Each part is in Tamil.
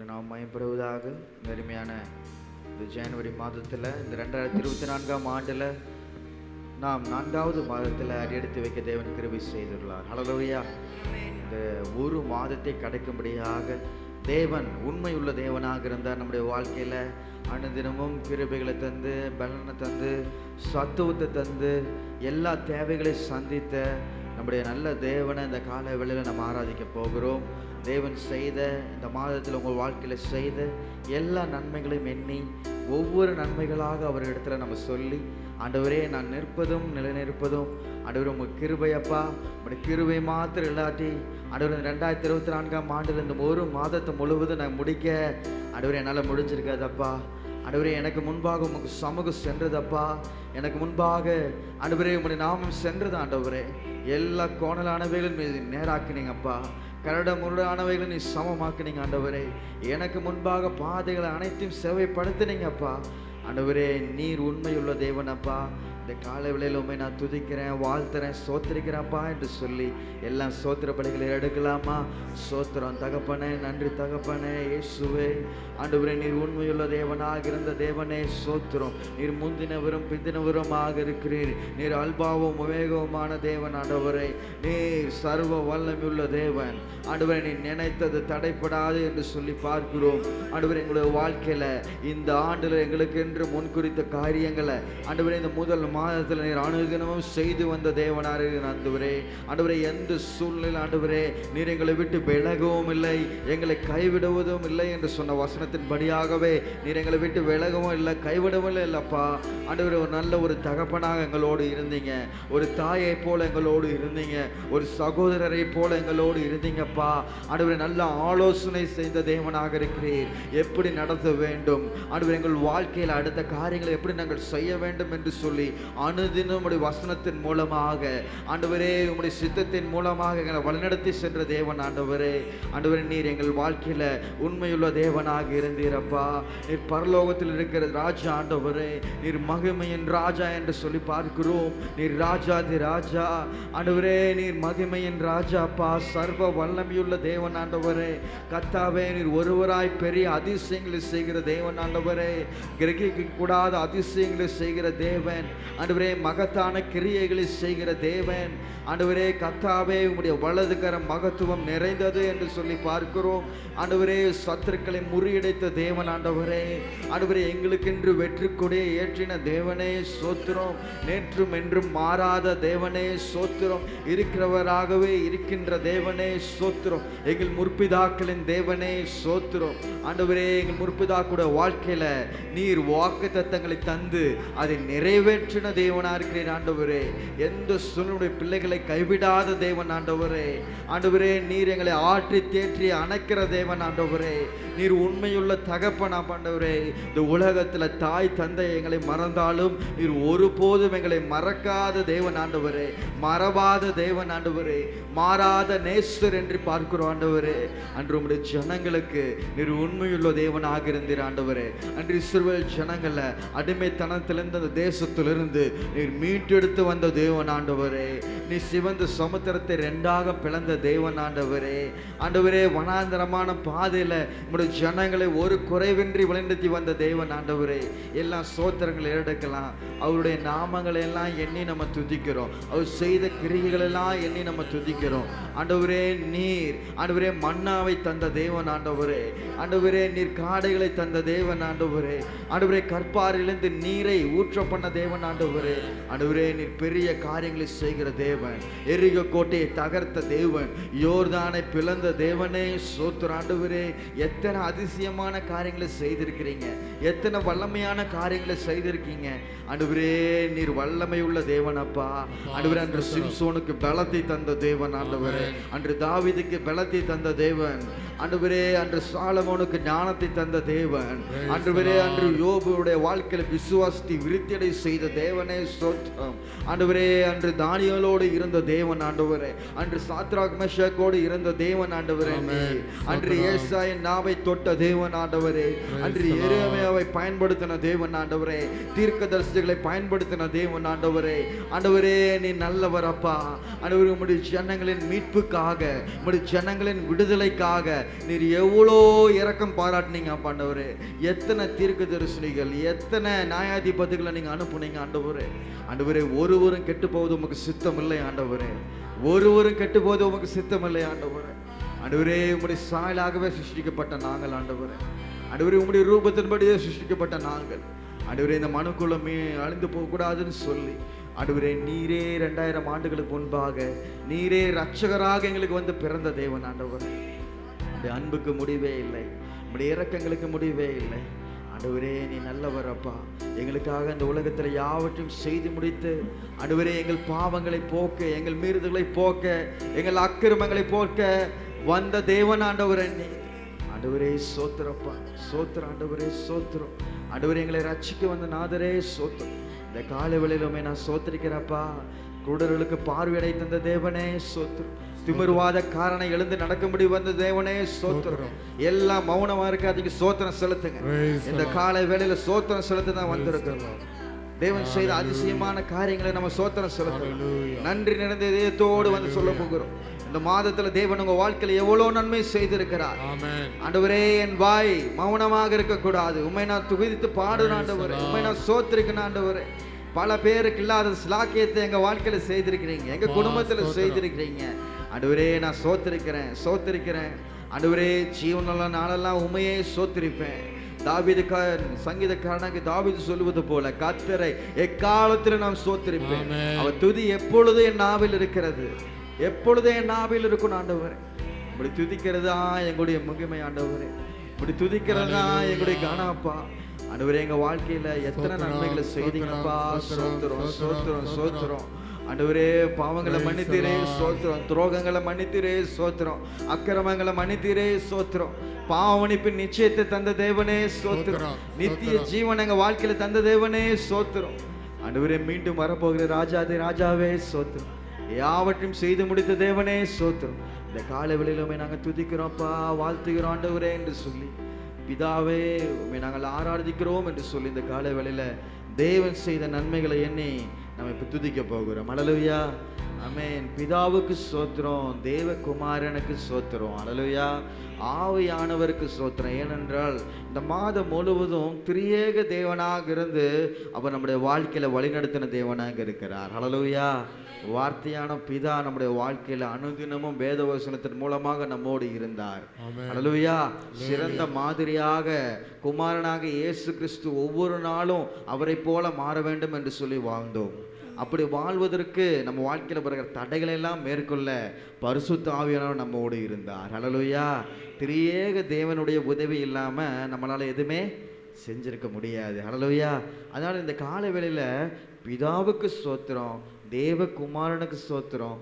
நாம் மயப்படுவதாக. அருமையான இந்த ஜனவரி மாதத்தில், இந்த 2024ஆம் ஆண்டில் நாம் 4வது மாதத்தில் அடியெடுத்து வைக்க தேவன் கிருபை செய்துள்ளார். ஹல்லேலூயா. இந்த ஒரு மாதத்தை கடக்கும்படியாக தேவன் உண்மையுள்ள தேவனாக இருந்தார். நம்முடைய வாழ்க்கையில் அனுதினமும் கிருபைகளை தந்து, பலனை தந்து, சத்துவத்தை தந்து, எல்லா தேவைகளையும் சந்தித்த நம்முடைய நல்ல தேவனை இந்த கால வேளையில் நம்ம ஆராதிக்க போகிறோம். தேவன் செய்த இந்த மாதத்தில் உங்கள் வாழ்க்கையில் செய்த எல்லா நன்மைகளையும் எண்ணி ஒவ்வொரு நன்மைகளாக அவர் இடத்துல நம்ம சொல்லி, ஆண்டவரே நான் நிற்பதும் நிலைநிற்பதும் ஆண்டவர் உங்கள் கிருபையப்பா, உங்களுடைய கிருபை மாத்திரம் இல்லாட்டி ஆண்டவர் இந்த 2024ஆம் ஆண்டில் இந்த ஒரு மாதத்தை முழுவதும் நான் முடிக்க ஆண்டவரே என்னால் முடிஞ்சிருக்காதப்பா. ஆண்டவரே எனக்கு முன்பாக உமக்கு சமூகம் சென்றதப்பா, எனக்கு முன்பாக ஆண்டவரே உங்களுடைய நாமம் சென்றது. ஆண்டவரே எல்லா கோணலானவைகளும் மீது நேராக்கினீங்கப்பா, கரட முரடானவைகளை நீ சமமாக்குனீங்க. ஆண்டவரே எனக்கு முன்பாக பாதைகளை அனைத்தையும் சேவைப்படுத்தினீங்கப்பா. ஆண்டவரே நீர் உண்மையுள்ள தேவனப்பா. இந்த காலை வேளையில் உண்மை நான் துதிக்கிறேன், வாழ்த்துறேன், சோத்திரிக்கிறேன்ப்பா என்று சொல்லி எல்லாம் சோத்திர பலிகளை எடுக்கலாமா? சோத்திரம் தகப்பனே, நன்றி தகப்பனே, இயேசுவே. ஆண்டவரே நீர் உண்மையுள்ள தேவனாக இருந்த தேவனே சோத்திரம். நீர் முந்தினவரும் பிந்தினவருமாக இருக்கிறீர். நீர் அல்பாவும் உமேகவுமான தேவன். ஆண்டவரே நீர் சர்வ வல்லமையுள்ள தேவன். ஆண்டவரை நீ நினைத்தது தடைப்படாது என்று சொல்லி பார்க்கிறோம். ஆண்டவரை எங்களுடைய வாழ்க்கையில் இந்த ஆண்டில் எங்களுக்கு என்று முன்குறித்த காரியங்களை ஆண்டவரை இந்த முதல் மாதத்தில் நீர் அனுதினமும் செய்து வந்த தேவனார். ஆண்டவரே ஆண்டவரை எந்த சூழ்நிலை ஆண்டவரே நீர் எங்களை விட்டு விலகவும் இல்லை, எங்களை கைவிடுவதும் இல்லை என்று சொன்ன வசனத்தின் படியாகவே நீர் எங்களை விட்டு விலகவும் இல்லை, கைவிடவும் இல்லைப்பா. ஆண்டவரே ஒரு நல்ல ஒரு தகப்பனாக எங்களோடு இருந்தீங்க, ஒரு தாயை போல எங்களோடு இருந்தீங்க, ஒரு சகோதரரை போல எங்களோடு இருந்தீங்கப்பா. ஆண்டவரே நல்ல ஆலோசனை செய்த தேவனாக இருக்கிறீர். எப்படி நடத்த வேண்டும் ஆண்டவரே, எங்கள் வாழ்க்கையில் அடுத்த காரியங்களை எப்படி நாங்கள் செய்ய வேண்டும் என்று சொல்லி அனுதினம் உம்முடைய வசனத்தின் மூலமாக ஆண்டவரே உம்முடைய சித்தத்தின் மூலமாக எங்களை வழிநடத்தி சென்ற தேவன். ஆண்டவரே ஆண்டவரே நீர் எங்கள் வாழ்க்கையில் உண்மையுள்ள தேவனாக இருந்தீரப்பா. நீர் பரலோகத்தில் இருக்கிற ராஜா. ஆண்டவரே நீர் மகிமையின் ராஜா என்று சொல்லி பார்க்கிறோம். நீர் ராஜாதி ராஜா. ஆண்டவரே நீர் மகிமையின் ராஜாப்பா, சர்வ வல்லமையுள்ள தேவன். ஆண்டவரே கர்த்தாவே நீர் ஒருவராய் பெரிய அதிசயங்களை செய்கிற தேவன். ஆண்டவரே கிரகிக்க கூடாத அதிசயங்களை செய்கிற தேவன். ஆண்டவரே மகத்தான கிரியைகளை செய்கிற தேவன். ஆண்டவரே கர்த்தாவே உம்முடைய வலது கரம் மகத்துவம் நிறைந்தது என்று சொல்லி பார்க்கிறோம். ஆண்டவரே சத்துருக்களை முறியடைத்த தேவன். ஆண்டவரே ஆண்டவரே எங்களுக்கென்று வெற்றி கொடியை ஏற்றின தேவனே சோத்திரம். நேற்றும் என்றும் மாறாத தேவனே சோத்திரம். இருக்கிறவராகவே இருக்கின்ற தேவனே சோத்திரம். எங்கள் முற்பிதாக்களின் தேவனே சோத்திரம். ஆண்டவரே எங்கள் முற்பிதாக்குடைய வாழ்க்கையில நீர் வாக்குத்தத்தங்களை தந்து அதை நிறைவேற்றின தேவனா இருக்கிறீர். ஆண்டவரே எந்த சூழ்நிலை பிள்ளைகளை கைவிடாத தேவன். ஆண்டவரே ஆண்டவரே நீர் எங்களை ஆற்றி தேற்றி அணைக்கிற தேவன். ஆண்டவரே நீர் உண்மையுள்ள தகப்பன். ஆண்டவரே இந்த உலகத்துல தாய் தந்தை எங்களை மறந்தாலும் நீர் ஒருபோதும் எங்களை மறக்காத தேவன். ஆண்டவரே மறவாத தேவன். ஆண்டவரே மாறாத நேசர் என்று பார்க்கிறோம். ஆண்டவரே அன்று உம்முடைய ஜனங்களுக்கு நீர் உண்மையுள்ள தேவனாக இருந்தீர். ஆண்டவரே அன்று இஸ்ரவேல் ஜனங்களை அடிமைத்தனத்திலிருந்து அந்த தேசத்திலிருந்து நீர் மீட்டெடுத்து வந்த தேவன். ஆண்டவரே நீ சிவந்த சமுத்திரத்தை 2ஆக பிளந்த தேவன். ஆண்டவரே ஆண்டவரே வனாந்தரமான பாதையில நம்முடைய ஜனங்களை ஒரு குறைவின்றி வழிநடத்தி வந்த தேவன். ஆண்டவரே எல்லா சோத்திரங்களை எடுக்கலாம். அவருடைய நாமங்களை எல்லாம் எண்ணி நம்ம துதிக்கிறோம். அவர் செய்த கிரியைகள் எல்லாம் எண்ணி நம்ம துதிக்கிறோம். ஆண்டவரே நீர் ஆண்டவரே மன்னாவை தந்த தேவன். ஆண்டவரே ஆண்டவரே நீர் காடைகளை தந்த தேவன். ஆண்டவரே ஆண்டவரே கற்பாரிலிருந்து நீரை ஊற்ற பண்ண தேவன். ஆண்டவரே ஆண்டவரே நீர் பெரிய காரியங்களை செய்கிற தேவன். எரிகோ கோட்டையை தகர்த்த தேவன். யோர்தானை பிளந்த தேவனே சோத்திரம். ஆண்டவரே எத்தனை அதிசயமான காரியங்களை செய்திருக்கிறீங்க, எத்தனை வல்லமையான காரியங்களை செய்திருக்கீங்க. ஆண்டவரே நீர் வல்லமை உள்ள தேவனப்பா. ஆண்டவரே அன்று சிம்சோனுக்கு பலத்தை தந்த தேவன். ஆண்டவரே அன்று தாவீதுக்கு பலத்தை தந்த தேவன். ஆண்டவரே அன்று சாலமோனுக்கு ஞானத்தை தந்த தேவன். ஆண்டவரே அன்று யோபுடைய வாழ்க்கையில் விசுவாசத்தை விருத்தியடை செய்த தேவன். தேவனே ஸ்தோத்திரம். ஆண்டவரே, அன்று தானியேலோடு இருந்த தேவன் ஆண்டவரே, அன்று சாத்ராக் மேஷாக்கோடு இருந்த தேவன் ஆண்டவரே, அன்று ஏசாயின் நாவை தொட்ட தேவன் ஆண்டவரே, அன்று எரேமியாவை பயன்படுத்தின தேவன் ஆண்டவரே, தீர்க்கதரிசிகளை பயன்படுத்தின தேவன் ஆண்டவரே. ஆண்டவரே, நீ நல்லவர் அப்பா. ஆண்டவரே, உம்முடைய ஜனங்களின் மீட்புக்காக, உம்முடைய ஜனங்களின் விடுதலைக்காக நீர் எவ்வளோ இரக்கம் பாராட்டினீங்க அப்பா. ஆண்டவரே, எத்தனை தீர்க்கதரிசிகள், எத்தனை நியாயாதிபதிகளை நீங்க அனுப்புனீங்க ஆண்டவரே. ஆண்டவரே, ஒருவரும் கெட்டு போவது உமக்கு சித்தம் இல்லை ஆண்டவரே. ஒருவரும் கெட்டு போவது உமக்கு சித்தம் இல்லை ஆண்டவரே. ஆண்டவரே, உம்முடைய சாயலாகவே சிருஷ்டிக்கப்பட்ட நாங்கள் ஆண்டவரே. ஆண்டவரே, உம்முடைய ரூபத்தின்படியே சிருஷ்டிக்கப்பட்ட நாங்கள் ஆண்டவரே, இந்த மனுக்குள்ளமே அழிந்து போகக்கூடாதுன்னு சொல்லி ஆண்டவரே, நீரே 2000 ஆண்டுகளுக்கு முன்பாக நீரே ரட்சகராக எங்களுக்கு வந்து பிறந்த தேவன் ஆண்டவரே. உடைய அன்புக்கு முடிவே இல்லை, உடைய இரக்கங்களுக்கு முடிவே இல்லை ஆண்டவரே. நீ நல்லவர் அப்பா. எங்களுக்காக இந்த உலகத்தில் யாவற்றையும் செய்து முடித்து ஆண்டவரே, எங்கள் பாவங்களை போக்க, எங்கள் மீறுதல்களை போக்க, எங்கள் அக்கிரமங்களை போக்க வந்த தேவன் ஆண்டவரே. நீ ஆண்டவரே சோத்திரப்பா, சோத்திரம் ஆண்டவரே, சோத்திரம் ஆண்டவரே. எங்களை ரட்சிக்க வந்த நாதரே சோத்திரம். இந்த காலை வேளையிலுமே நான் சோத்திரிக்கிறப்பா. குருடர்களுக்கு பார்வையடை தந்த தேவனே சோத்திரம். திமிர்வாத காரணம் எழுந்து நடக்கும்படி வந்த தேவனே சோத்திரம். எல்லாம் மௌனமா இருக்கு, அதுக்கு சோத்திரம் செலுத்துங்க. இந்த காலை வேளையில சோத்திரம் செலுத்த தான் வந்திருக்கிறோம். தேவன் செய்த அதிசயமான காரியங்களை நம்ம சோத்திரம் செலுத்தணும். நன்றி நிறைந்த இதயத்தோடு வந்து சொல்ல போகிறோம். இந்த மாதத்துல தேவன் உங்க வாழ்க்கையில எவ்வளவு நன்மை செய்திருக்கிறார். ஆண்டவரே, என் வாய் மௌனமாக இருக்க கூடாது. உண்மை நான் துதித்து பாடுறேன் ஆண்டவரே. உண்மை நான் சோத்திருக்கேன் ஆண்டவரே. பல பேருக்கு இல்லாத ஸ்லாக்கியத்தை எங்க வாழ்க்கையில செய்திருக்கிறீங்க, எங்க குடும்பத்துல செய்திருக்கிறீங்க ஆண்டவரே. நான் சோத்திருக்கிறேன் ஆண்டவரே. ஜீவனுள்ள நாளெல்லாம் உண்மையே சோத்திருப்பேன். சங்கீதக்காரனாக தாவீது சொல்லுவது போல, கர்த்தரை எக்காலத்தில் நான் சோத்திருப்பேன். அவர் துதி எப்பொழுது என் நாவில் இருக்கிறது, எப்பொழுதே என் நாவில் இருக்கும் ஆண்டவரே. இப்படி துதிக்கிறதா எங்களுடைய மகிமை ஆண்டவரே. இப்படி துதிக்கிறதா எங்களுடைய கனப்பா ஆண்டவரே. எங்க வாழ்க்கையில எத்தனை நன்மைகளை செய்தீங்கப்பா. சோத்திரம் சோத்திரம் சோத்திரம் ஆண்டவரே. பாவங்களை மன்னித்தீரே சோத்திரம். துரோகங்களை மன்னித்தீரே சோத்திரம். அக்கிரமங்களை மன்னித்தீரே சோத்திரம். பாவமன்னிப்பின் நிச்சயத்தை தந்த தேவனே சோத்திரம். நித்திய ஜீவன் எங்க வாழ்க்கையில தந்த தேவனே சோத்திரம் ஆண்டவரே. மீண்டும் வரப்போகிற ராஜாதே ராஜாவே சோத்திரம். யாவற்றையும் செய்து முடித்த தேவனே சோத்திரம். இந்த காலை வேளையிலுமே நாங்கள் துதிக்கிறோம்ப்பா, வாழ்த்துகிறோம் ஆண்டவரே என்று சொல்லி, பிதாவே உம்மை நாங்கள் ஆராதிக்கிறோம் என்று சொல்லி இந்த காலை வேளையில தேவன் செய்த நன்மைகளை எண்ணி நம்ம இப்ப துதிக்க போகிறோம். அல்லேலூயா, ஆமென். பிதாவுக்கு ஸ்தோத்திரம், தேவகுமாரனுக்கு ஸ்தோத்திரம், அல்லேலூயா. ஆவியானவருக்கு ஸ்தோத்திரம். ஏனென்றால் இந்த மாதம் முழுவதும் திரியேக தேவனாக இருந்து அவர் நம்முடைய வாழ்க்கையில வழிநடத்தின தேவனாக இருக்கிறார். அல்லேலூயா. வார்த்தையான பிதா நம்முடைய வாழ்க்கையில அனுதினமும் வேத வசனத்தின் மூலமாக நம்மோடு இருந்தார். அல்லேலூயா. சிறந்த மாதிரியாக குமாரனாக இயேசு கிறிஸ்து ஒவ்வொரு நாளும் அவரை போல மாற வேண்டும் என்று சொல்லி வாழ்ந்தோம். அப்படி வாழ்வதற்கு நம்ம வாழ்க்கையில பிறகு தடைகளை எல்லாம் மேற்கொள்ள பரிசுத்த ஆவியானவர் நம்மோடு இருந்தார். அல்லேலூயா. திரியேக தேவனுடைய உதவி இல்லாம நம்மளால எதுவுமே செஞ்சிருக்க முடியாது. அல்லேலூயா. அதனால இந்த காலை வேளையில பிதாவுக்கு ஸ்தோத்திரம், தேவகுமாரனுக்கு ஸ்தோத்திரம்,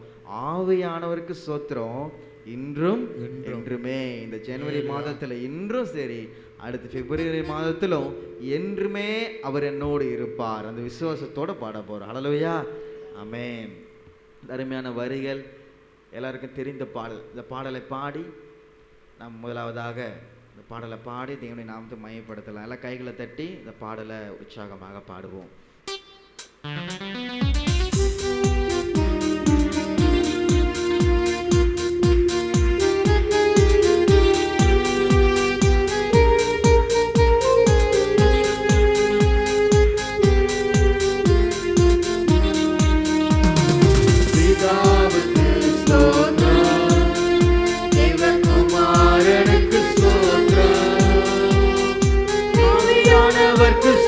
ஆவியானவருக்கு ஸ்தோத்திரம், இன்றும் என்றுமே. இந்த ஜனவரி மாதத்துல இன்றும் சரி, அடுத்த பிப்ரவரி மாதத்திலும் என்றுமே அவர் என்னோடு இருப்பார். அந்த விசுவாசத்தோட பாட போறோம். அல்லேலூயா, ஆமென். அருமையான வரிகள், எல்லாருக்கும் தெரிந்த பாடல். இந்த பாடலை பாடி நாம் முதலாவதாக இந்த பாடலை பாடி தேவனை நாமத்தை மையப்படுத்தலாம். எல்லாம் கைகளை தட்டி இந்த பாடலை உற்சாகமாக பாடுவோம்.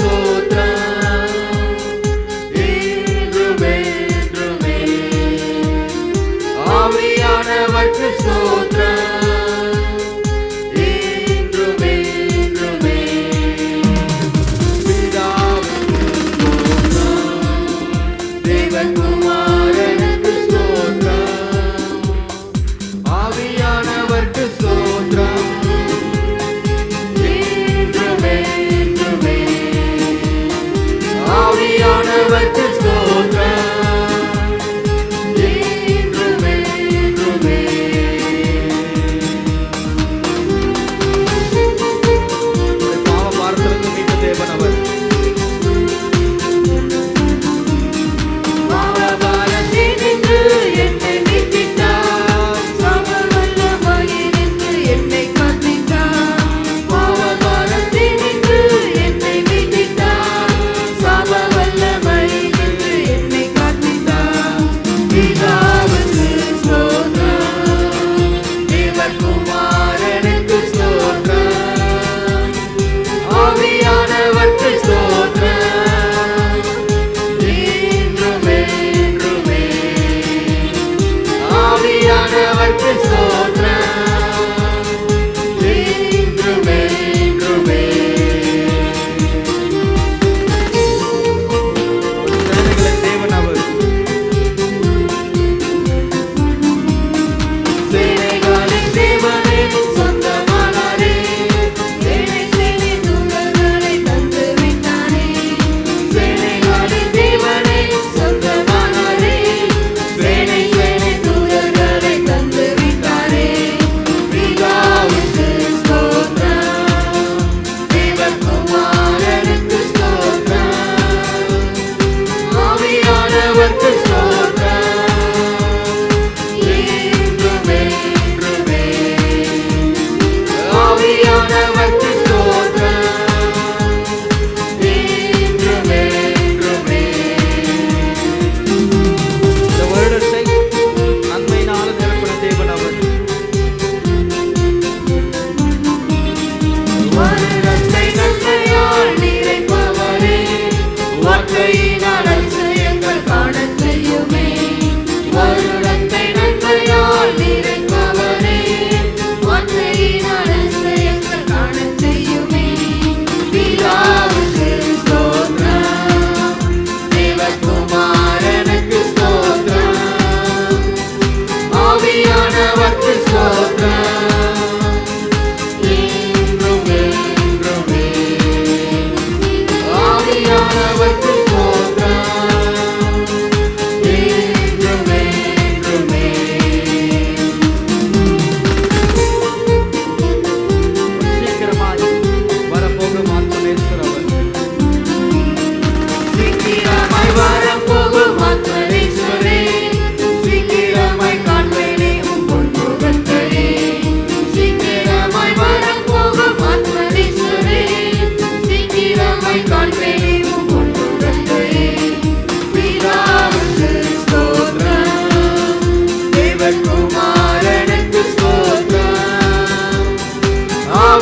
Sotra,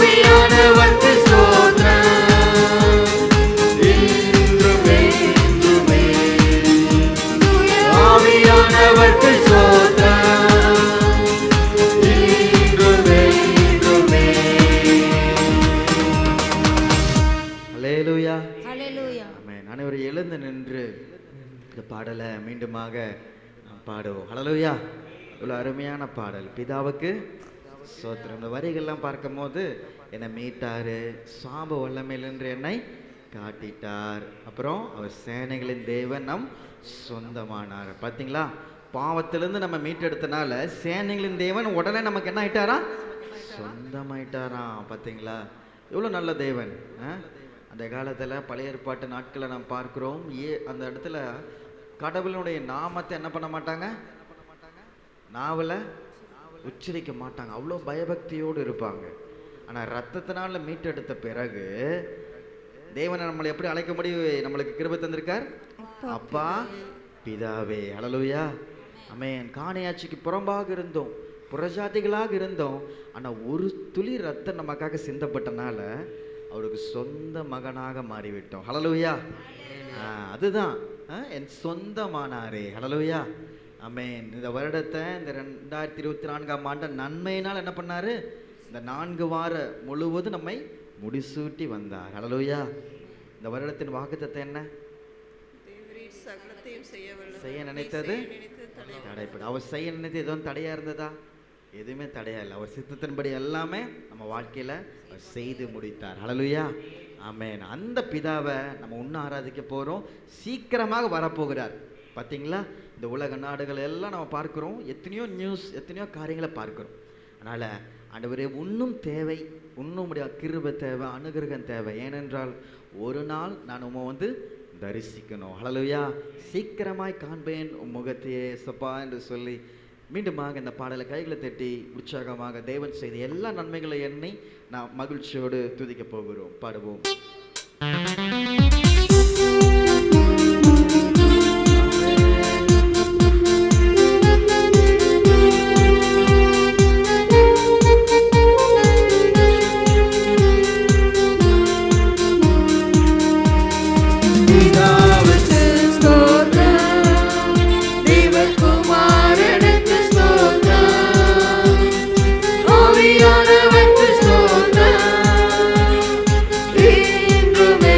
ஆவியானவர்க்கு ஸ்தோத்திரம், இன்றுமே இன்றுமே. ஆவியானவர்க்கு ஸ்தோத்திரம், இன்றுமே இன்றுமே. அல்லேலூயா. ஹல்லேலூயா. ஆமென். அனைவரும் எழுந்து நின்று இந்த பாடலை மீண்டுமாக நாம் பாடுவோம். ஹல்லேலூயா. இவ்வளோ அருமையான பாடல். பிதாவுக்கு ஸ்தோத்திரம். இந்த வரிகள்லாம் பார்க்கும் போது என்னை மீட்டாரு, சாப வல்லமையிலிருந்து என்னை காட்டிட்டார், அப்புறம் அவர் சேனைகளின் தேவன் நம் சொந்தமானார். பார்த்தீங்களா, பாவத்திலிருந்து நம்ம மீட்டெடுத்தனால சேனைகளின் தேவன் உடனே நமக்கு என்ன ஆயிட்டாரா? சொந்தமாயிட்டாராம். பார்த்தீங்களா, எவ்வளோ நல்ல தேவன். அந்த காலத்தில் பழைய ஏற்பாட்டு நாட்களை நாம் பார்க்கிறோம். அந்த இடத்துல கடவுளுடைய நாமத்தை என்ன பண்ண மாட்டாங்க, நாவல உச்சரிக்க மாட்டாங்க. அவ்வளோ பயபக்தியோடு இருப்பாங்க. ஆனால் ரத்தத்தினால மீட்டெடுத்த பிறகு தேவனை நம்மளை எப்படி அழைக்க முடியும்? நம்மளுக்கு கிருபை தந்திருக்கார், அப்பா பிதாவே. ஹல்லேலூயா. ஆமென். காணியாட்சிக்கு புறம்பாக இருந்தோம், புறஜாதிகளாக இருந்தோம். ஆனால் ஒரு துளி ரத்தம் நமக்காக சிந்தப்பட்டனால அவருக்கு சொந்த மகனாக மாறிவிட்டோம். ஹல்லேலூயா. அதுதான் என் சொந்தமானாரே. ஹல்லேலூயா. ஆமென். இந்த வருடத்தை, இந்த 2024ஆம் ஆண்டு நன்மையினால் என்ன பண்ணாரு? இந்த 4 வார முழுவதும் நம்மை முடிசூட்டி வந்தார். ஹல்லேலூயா. இந்த வருடத்தின் வாக்குத்தத்தம் என்ன? செய்ய நினைத்தது தடைப்படும். அவர் செய்ய நினைத்தது எதுவும் தடையா இருந்ததா? எதுவுமே தடையா இல்லை. அவர் சித்தத்தின்படி எல்லாமே நம்ம வாழ்க்கையில அவர் செய்து முடித்தார். ஹல்லேலூயா. ஆமென். அந்த பிதாவை நம்ம இன்னும் ஆராதிக்க போறோம். சீக்கிரமாக வரப்போகிறார். பார்த்தீங்களா, இந்த உலக நாடுகள் எல்லாம் நம்ம பார்க்கிறோம். எத்தனையோ நியூஸ், எத்தனையோ காரியங்களை பார்க்கிறோம். அதனால ஆண்டவரே, இன்னும் தேவை, இன்னும் உடைய கிருபை தேவை, அனுகிரகம் தேவை. ஏனென்றால் ஒரு நாள் நான் உம்மை தரிசிக்கணும். ஹல்லேலூயா. சீக்கிரமாய் காண்பேன் உம் முகத்தையே சப்பா என்று சொல்லி மீண்டுமாக இந்த பாடலை கைகளை தட்டி உற்சாகமாக தேவன் செய்த எல்லா நன்மைகளை எண்ணி நாம் மகிழ்ச்சியோடு துதிக்க போகிறோம். பாடுவோம். ஆவியானவர்க்கு ஸ்தோத்திரம், இன்றுமே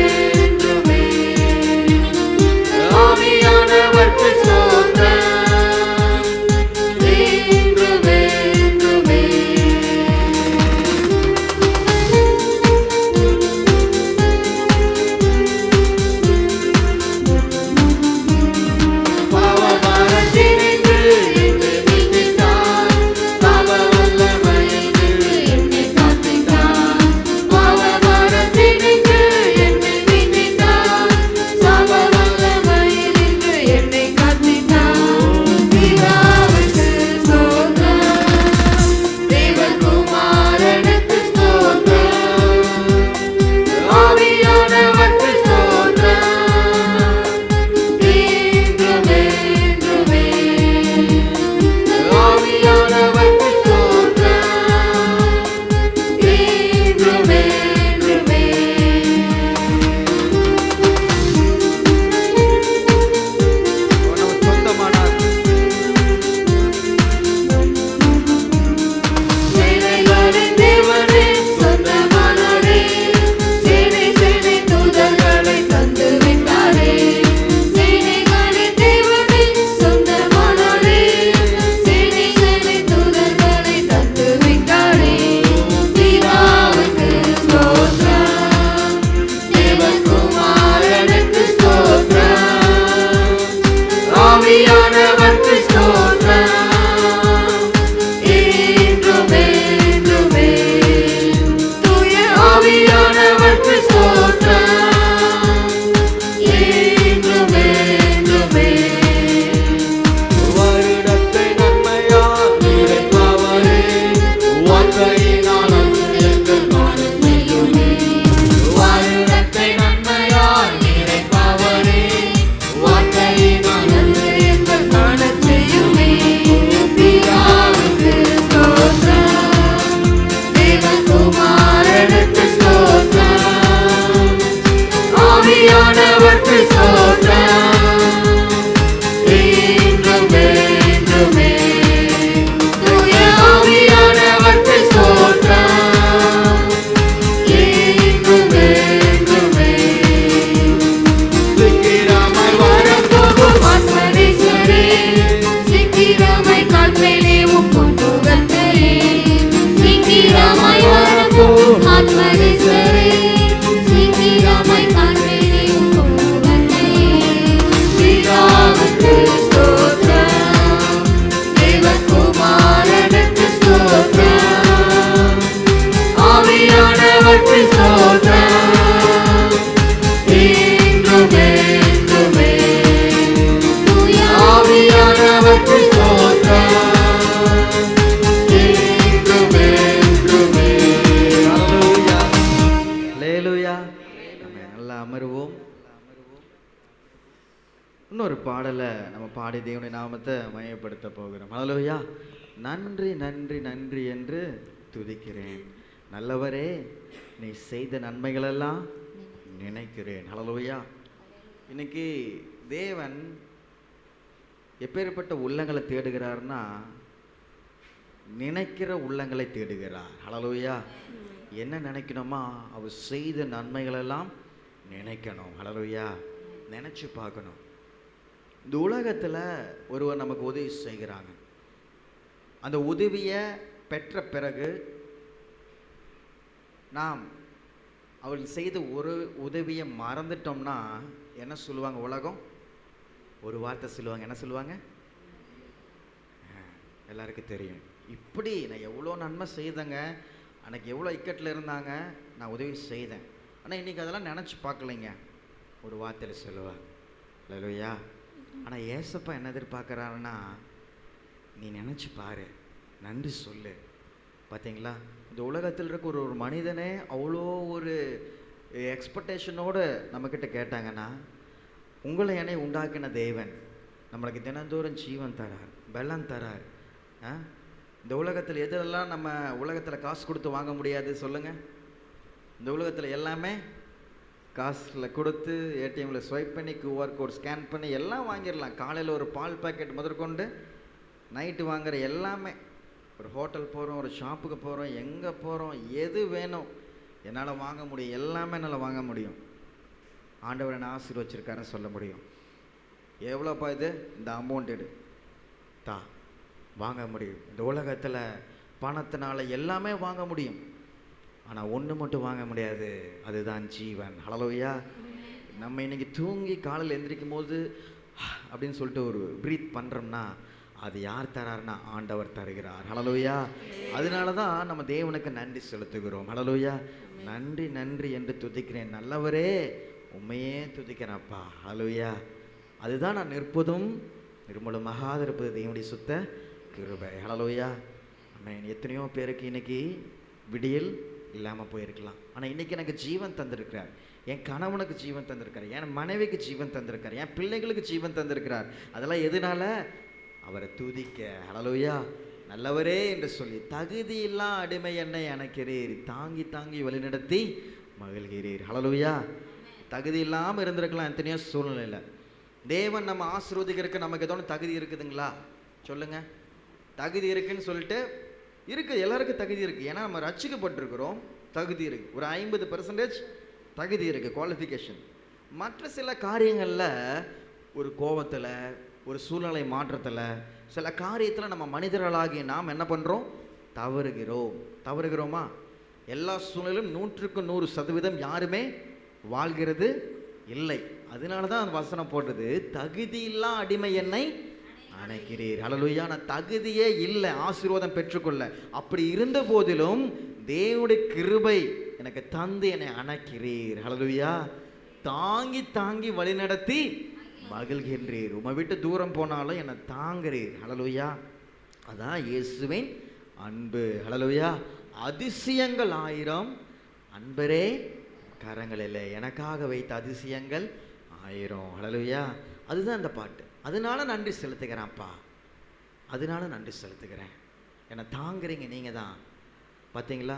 ஆவியானவர்க்கு ஸ்தோத்திரம் என்றுமே என்றுமே. தூய ஆவியானவர்க்கு ஸ்தோத்திரம் என்றுமே என்றுமே. அல்லேலூயா. நல்லா அமருவோம். இன்னொரு பாடலை நம்ம பாடி தேவனுடைய நாமத்தை மையப்படுத்த போகிறோம். அல்லேலூயா. நன்றி நன்றி நன்றி என்று துதிக்கிறேன், நல்லவரே நீ செய்த நன்மைகளெல்லாம் நினைக்கிறேன். அல்லேலூயா. இன்னைக்கு தேவன் எப்பேற்பட்ட உள்ளங்களை தேடுகிறார்னா, நினைக்கிற உள்ளங்களை தேடுகிறார். அல்லேலூயா. என்ன நினைக்கணுமா? அவர் செய்த நன்மைகளெல்லாம் நினைக்கணும். அல்லேலூயா. நினைச்சு பார்க்கணும். இந்த உலகத்தில் ஒருவர் நமக்கு உதவி செய்கிறாங்க, அந்த உதவியை பெற்ற பிறகு நாம் அவள் செய்த ஒரு உதவியை மறந்துட்டோம்னா என்ன சொல்லுவாங்க? உலகம் ஒரு வார்த்தை சொல்லுவாங்க. என்ன சொல்லுவாங்க? எல்லாருக்கும் தெரியும். இப்படி நான் எவ்வளோ நன்மை செய்தேங்க, அன்னைக்கு எவ்வளோ இக்கட்டில் இருந்தாங்க, நான் உதவி செய்தேன், ஆனால் இன்றைக்கி அதெல்லாம் நினச்சி பார்க்கலைங்க, ஒரு வார்த்தையில் சொல்லுவாங்க. அல்லேலூயா. ஆனால் ஏசப்பா என்ன எதிர்பார்க்குறாருன்னா, நீ நினச்சி பாரு, நன்றி சொல்லு. பார்த்தீங்களா? இந்த உலகத்தில் இருக்க ஒரு மனிதனே அவ்வளோ ஒரு எக்ஸ்பெக்டேஷனோடு நம்மக்கிட்ட கேட்டாங்கன்னா, உங்களை என்னை உண்டாக்கின தேவன் நம்மளுக்கு தினந்தோறும் ஜீவன் தரார், பலன் தரார். இந்த உலகத்தில் எதெல்லாம் நம்ம உலகத்தில் காசு கொடுத்து வாங்க முடியாது சொல்லுங்கள்? இந்த உலகத்தில் எல்லாமே காசில் கொடுத்து ஏடிஎம்மில் ஸ்வைப் பண்ணி QR கோட் ஸ்கேன் பண்ணி எல்லாம் வாங்கிடலாம். காலையில் ஒரு பால் பாக்கெட் முதற்கொண்டு நைட்டு வாங்குகிற எல்லாமே, ஒரு ஹோட்டல் போகிறோம், ஒரு ஷாப்புக்கு போகிறோம், எங்கே போகிறோம், எது வேணும் என்னால் வாங்க முடியும், எல்லாமே என்னால் வாங்க முடியும். ஆண்டவர் என்ன ஆசீர்வச்சிருக்காருன்னு சொல்ல முடியும். எவ்வளோப்பா இது? இந்த அமௌண்ட் எடு தா, வாங்க முடியும். இந்த உலகத்தில் பணத்தினால எல்லாமே வாங்க முடியும், ஆனால் ஒன்று மட்டும் வாங்க முடியாது, அதுதான் ஜீவன். ஹல்லேலூயா. நம்ம இன்னைக்கு தூங்கி காலையில் எந்திரிக்கும் போது அப்படின்னு சொல்லிட்டு ஒரு ப்ரீத் பண்ணுறோம்னா அது யார் தராருன்னா ஆண்டவர் தருகிறார். ஹல்லேலூயா. அதனால தான் நம்ம தேவனுக்கு நன்றி செலுத்துகிறோம். ஹல்லேலூயா. நன்றி நன்றி என்று துதிக்கிறேன், நல்லவரே உண்மையே துதிக்கிறேன்ப்பா. ஹல்லேலூயா. அதுதான் நான் நிற்பதும் நிர்மூலமாக இருப்பது தேவனுடைய சுத்த கிருபை. ஹல்லேலூயா. ஆமென். எத்தனையோ பேருக்கு இன்னைக்கு விடியல் இல்லாமல் போயிருக்கலாம், ஆனால் இன்றைக்கி எனக்கு ஜீவன் தந்திருக்கிறார், என் கணவனுக்கு ஜீவன் தந்திருக்கார், என் மனைவிக்கு ஜீவன் தந்திருக்கார், என் பிள்ளைகளுக்கு ஜீவன் தந்திருக்கிறார். அதெல்லாம் எதனால? அவரை துதிக்க. ஹல்லேலூயா. நல்லவரே என்று சொல்லி தகுதியெல்லாம் அடிமை என்னை அணைக்கிறீர், தாங்கி தாங்கி வழிநடத்தி மகிழ்கிறீர். ஹல்லேலூயா. தகுதி இல்லாமல் இருந்திருக்கலாம் எத்தனையோ சூழ்நிலையில். தேவன் நம்ம ஆசீர்வதிக்கிறதுக்கு நமக்கு ஏதோ தகுதி இருக்குதுங்களா? சொல்லுங்கள். தகுதி இருக்குன்னு சொல்லிட்டு இருக்குது, எல்லாருக்கும் தகுதி இருக்குது. ஏன்னா நம்ம ரட்சிக்கப்பட்டிருக்கிறோம், தகுதி இருக்குது. ஒரு 50% தகுதி இருக்குது, குவாலிஃபிகேஷன். மற்ற சில காரியங்களில், ஒரு கோபத்தில், ஒரு சூழ்நிலை மாற்றத்தில், சில காரியத்தில் நம்ம மனிதர்களாகிய நாம் என்ன பண்ணுறோம்? தவறுகிறோமா? எல்லா சூழ்நிலையும் 100% யாருமே வாழ்கிறது இல்லை. அதனால தான் அந்த வசனம் போட்டது, தகுதியில்லா அடிமை என்னை அணைக்கிறீர். ஹல்லேலூயா. நான் தகுதியே இல்லை ஆசீர்வாதம் பெற்றுக்கொள்ள, அப்படி இருந்த போதிலும் தேவனுடைய கிருபை எனக்கு தந்து என்னை அணைக்கிறீர். ஹல்லேலூயா. தாங்கி தாங்கி வழிநடத்தி மகிழ்கின்றீர். உம்மை விட்டு தூரம் போனாலும் என்னை தாங்குறீர். ஹல்லேலூயா. அதான் இயேசுவின் அன்பு. ஹல்லேலூயா. அதிசயங்கள் 1000 அன்பரே கரங்களில் எனக்காக வைத்த அதிசயங்கள் 1000. ஹல்லேலூயா. அதுதான் அந்த பாட்டு. அதனால நன்றி செலுத்துகிறேன்ப்பா, அதனால நன்றி செலுத்துகிறேன். என்னை தாங்குறீங்க நீங்கள் தான். பார்த்தீங்களா?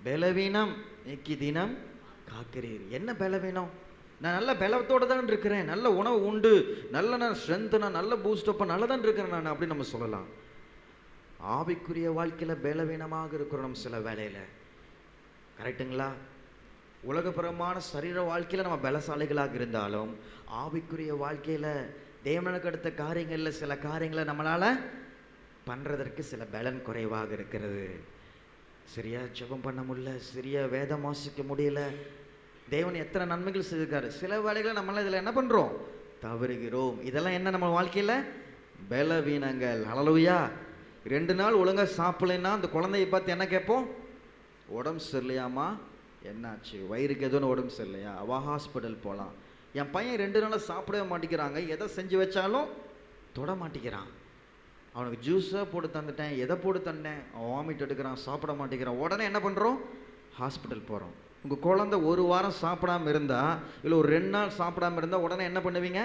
பலவீனம் நீக்கி தினம் காக்கிறீர். என்ன பலவீனம்? நான் நல்ல பலத்தோடு தான் இருக்கிறேன், நல்ல உணவு உண்டு, நல்ல நான் ஸ்ட்ரென்த்து, நான் நல்ல பூஸ்டப்பாக நல்லா தான் இருக்கிறேன் நான் அப்படின்னு நம்ம சொல்லலாம். ஆவிக்குரிய வாழ்க்கையில் பலவீனமாக இருக்கிறோம் நம்ம சில வேலையில். கரெக்டுங்களா? உலகபுரமான சரீர வாழ்க்கையில் நம்ம பலசாலிகளாக இருந்தாலும் ஆவிக்குரிய வாழ்க்கையில் தேவனுக்கு அடுத்த காரியங்களில் சில காரியங்களை நம்மளால் பண்ணுறதற்கு சில பலன் குறைவாக இருக்கிறது. சரியா ஜெபம் பண்ண முடியல, சரியா வேதம் வாசிக்க முடியல. தேவன் எத்தனை நன்மைகள் செய்திருக்காரு. சில வேலைகளை நம்மளால் இதில் என்ன பண்ணுறோம்? தவறுகிறோம். இதெல்லாம் என்ன நம்ம வாழ்க்கையில்? பலவீனங்கள். ஹல்லேலூயா. 2 நாள் ஒழுங்காக சாப்பிடலைன்னா அந்த குழந்தையை பார்த்து என்ன கேட்போம்? உடம்பு சரியில்லையாமா, என்னாச்சு, வயிறுக்கு எதுவும் உடம்பு சரியில்லையா, அவ ஹாஸ்பிட்டல் போகலாம். என் பையன் 2 நாளாக சாப்பிடவே மாட்டேங்கிறாங்க, எதை செஞ்சு வச்சாலும் தொட மாட்டேங்கிறான். அவனுக்கு ஜூஸாக போட்டு தந்துட்டேன், எதை போட்டு தந்தேன், அவன் வாமிட் எடுக்கிறான், சாப்பிட மாட்டேங்கிறான். உடனே என்ன பண்ணுறோம், ஹாஸ்பிட்டல் போகிறோம். உங்கள் குழந்தை 1 வாரம் சாப்பிடாமல் இருந்தால், இல்லை ஒரு 2 நாள் சாப்பிடாமல் இருந்தால் உடனே என்ன பண்ணுவீங்க,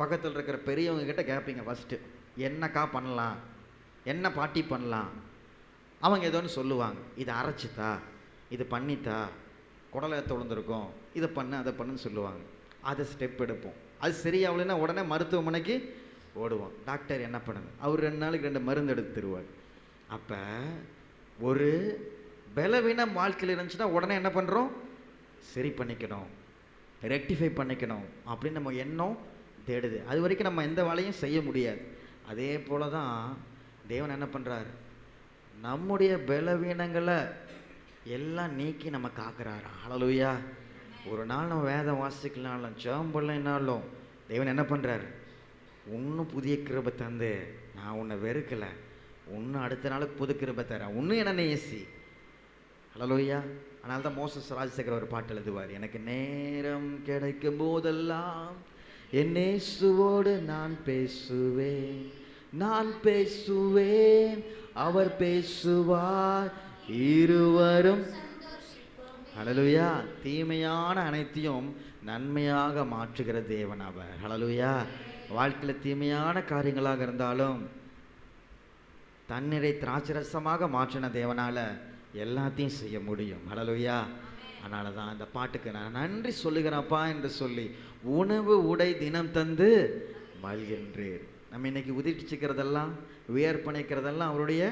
பக்கத்தில் இருக்கிற பெரியவங்க கிட்ட கேட்பீங்க. ஃபஸ்ட்டு என்னக்கா பண்ணலாம், என்ன பாட்டி பண்ணலாம். அவங்க ஏதோன்னு சொல்லுவாங்க, இதை அரைச்சித்தா, இது பண்ணித்தா, குடலை தொழுந்துருக்கும், இதை பண்ணு அதை பண்ணுன்னு சொல்லுவாங்க. அதை ஸ்டெப் எடுப்போம். அது சரியாகலைன்னா உடனே மருத்துவமனைக்கு ஓடுவோம். டாக்டர் என்ன பண்ணுது, அவர் 2 நாளைக்கு 2 மருந்து எடுத்து தருவார். அப்போ ஒரு பலவீனம் வாழ்க்கையில் இருந்துச்சுன்னா உடனே என்ன பண்ணுறோம், சரி பண்ணிக்கணும், ரெக்டிஃபை பண்ணிக்கணும் அப்படின்னு நம்ம எண்ணம் தேடுது. அது வரைக்கும் நம்ம எந்த வேலையும் செய்ய முடியாது. அதே போல தான் தேவன் என்ன பண்ணுறாரு, நம்முடைய பலவீனங்களை எல்லாம் நீக்கி நம்ம காக்கிறாரு. ஹல்லேலூயா. ஒரு நாள் நம்ம வேதம் வாசிக்கலாலும் ஜெபம் பண்ணலைனாலும் தேவன் என்ன பண்ணுறாரு, இன்னும் புதிய கிருபை தந்து, நான் உன்னை வெறுக்கலை, இன்னும் அடுத்த நாளுக்கு புது கிருபை தரேன், இன்னும் என்ன நேசி. ஹல்லேலூயா. அதனால தான் மோசஸ் ராஜசேகர் ஒரு பாட்டு எழுதுவார், எனக்கு நேரம் கிடைக்கும் போதெல்லாம் என் இயேசுவோடு நான் பேசுவேன், நான் பேசுவேன், அவர் பேசுவார், இருவரும். ஹல்லேலூயா. தீமையான அனைத்தையும் நன்மையாக மாற்றுகிற தேவன் அவர். ஹல்லேலூயா. வாழ்க்கையில் தீமையான காரியங்களாக இருந்தாலும் தண்ணீரை திராட்சரசமாக மாற்றின தேவனால் எல்லாத்தையும் செய்ய முடியும். ஹல்லேலூயா. அதனால தான் இந்த பாட்டுக்கு நான் நன்றி சொல்லுகிறப்பா என்று சொல்லி, உணவு உடை தினம் தந்து மல்கின்றீர். நம்ம இன்னைக்கு உதிர்ச்சிக்கிறதெல்லாம் வியர்ப்பணிக்கிறதெல்லாம் அவருடைய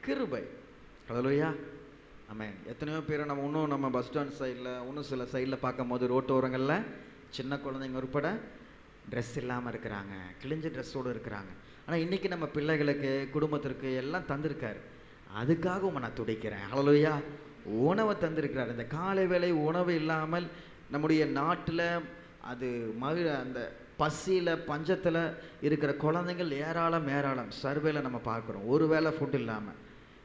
கிருபை. ஹல்லேலூயா. ஆமென். எத்தனையோ பேர் நம்ம பஸ் ஸ்டாண்ட் சைடில், இன்னும் சில சைடில் பார்க்கும் போது ரோட்டோரங்களில் சின்ன குழந்தைங்க உட்பட ட்ரெஸ் இல்லாமல் இருக்கிறாங்க, கிழிஞ்ச ட்ரெஸ்ஸோடு இருக்கிறாங்க. ஆனால் இன்றைக்கி நம்ம பிள்ளைகளுக்கு, குடும்பத்திற்கு எல்லாம் தந்திருக்காரு. அதுக்காக நான் துடிக்கிறேன். ஹல்லேலூயா. உணவை தந்திருக்கிறார். இந்த காலை வேளை உணவு இல்லாமல் நம்முடைய நாட்டில் அது அந்த பசியில் பஞ்சத்தில் இருக்கிற குழந்தைங்கள் ஏராளம் சர்வேல நம்ம பார்க்குறோம். ஒரு வேளை ஃபுட் இல்லாமல்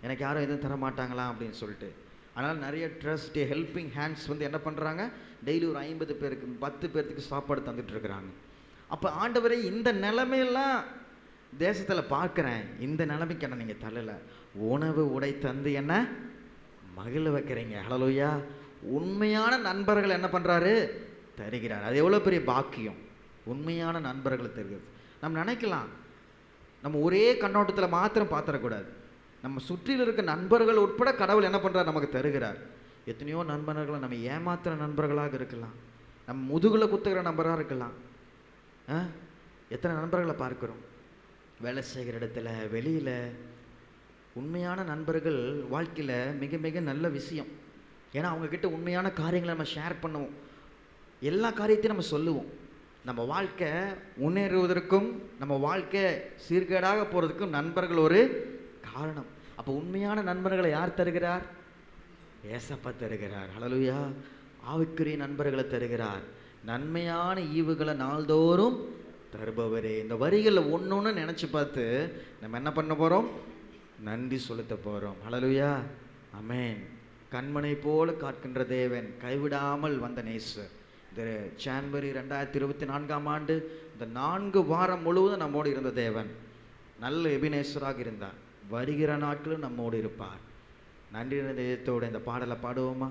எனக்கு யாரும் எதுவும் தர மாட்டாங்களா அப்படின்னு சொல்லிட்டு. அதனால் நிறைய ட்ரஸ்ட் ஹெல்பிங் ஹேண்ட்ஸ் என்ன பண்ணுறாங்க, டெய்லி ஒரு 50 பேருக்கு 10 பேர்த்துக்கு சாப்பாடு தந்துட்டுருக்குறாங்க. அப்போ ஆண்டவரை இந்த நிலைமையெல்லாம் தேசத்தில் பார்க்குறேன், இந்த நிலைமைக்கு என்ன நீங்கள் தள்ளலை, உணவு உடை தந்து என்ன மகிழ வைக்கிறீங்க. ஹல்லேலூயா. உண்மையான நண்பர்கள் என்ன பண்ணுறாரு, தருகிறார். அது எவ்வளோ பெரிய பாக்கியம், உண்மையான நண்பர்களை தருகிறது. நம்ம நினைக்கலாம், நம்ம ஒரே கண்ணோட்டத்தில் மாத்திரம் பார்த்துடக்கூடாது. நம்ம சுற்றியில் இருக்க நண்பர்கள் உட்பட கடவுள் என்ன பண்ணுறார், நமக்கு தருகிறார். எத்தனையோ நண்பர்களை நம்ம ஏமாத்துற நண்பர்களாக இருக்கலாம், நம்ம முதுகில் குத்துகிற நண்பராக இருக்கலாம். எத்தனை நண்பர்களை பார்க்குறோம் வேலை செய்கிற இடத்துல, வெளியில். உண்மையான நண்பர்கள் வாழ்க்கையில் மிக மிக நல்ல விஷயம். ஏன்னா அவங்கக்கிட்ட உண்மையான காரியங்களை நம்ம ஷேர் பண்ணுவோம், எல்லா காரியத்தையும் நம்ம சொல்லுவோம். நம்ம வாழ்க்கை முன்னேறுவதற்கும் நம்ம வாழ்க்கை சீர்கேடாக போகிறதுக்கும் நண்பர்கள் ஒரு காரணம். அப்போ உண்மையான நண்பர்களை யார் தருகிறார், ஏசப்பா தருகிறார். ஹல்லேலூயா. ஆவிக்குரிய நண்பர்களை தருகிறார். நன்மையான ஈவுகளை நாள்தோறும் தருபவரே. இந்த வரிகளில் ஒன்று நினச்சி பார்த்து நம்ம என்ன பண்ண போகிறோம், நன்றி செலுத்த போகிறோம். ஹல்லேலூயா. ஆமென். கண்மனை போல காக்கின்ற தேவன், கைவிடாமல் வந்த நேசர். இந்த ஜனவரி 2024ஆம் ஆண்டு இந்த 4 வாரம் முழுவதும் நம்மோடு இருந்த தேவன் நல்ல எபினேசராக இருந்தார். வருகிற நாட்களும் நம்மோடு இருப்பார். நன்றி இதயத்தோடு இந்த பாடலை பாடுவோமா?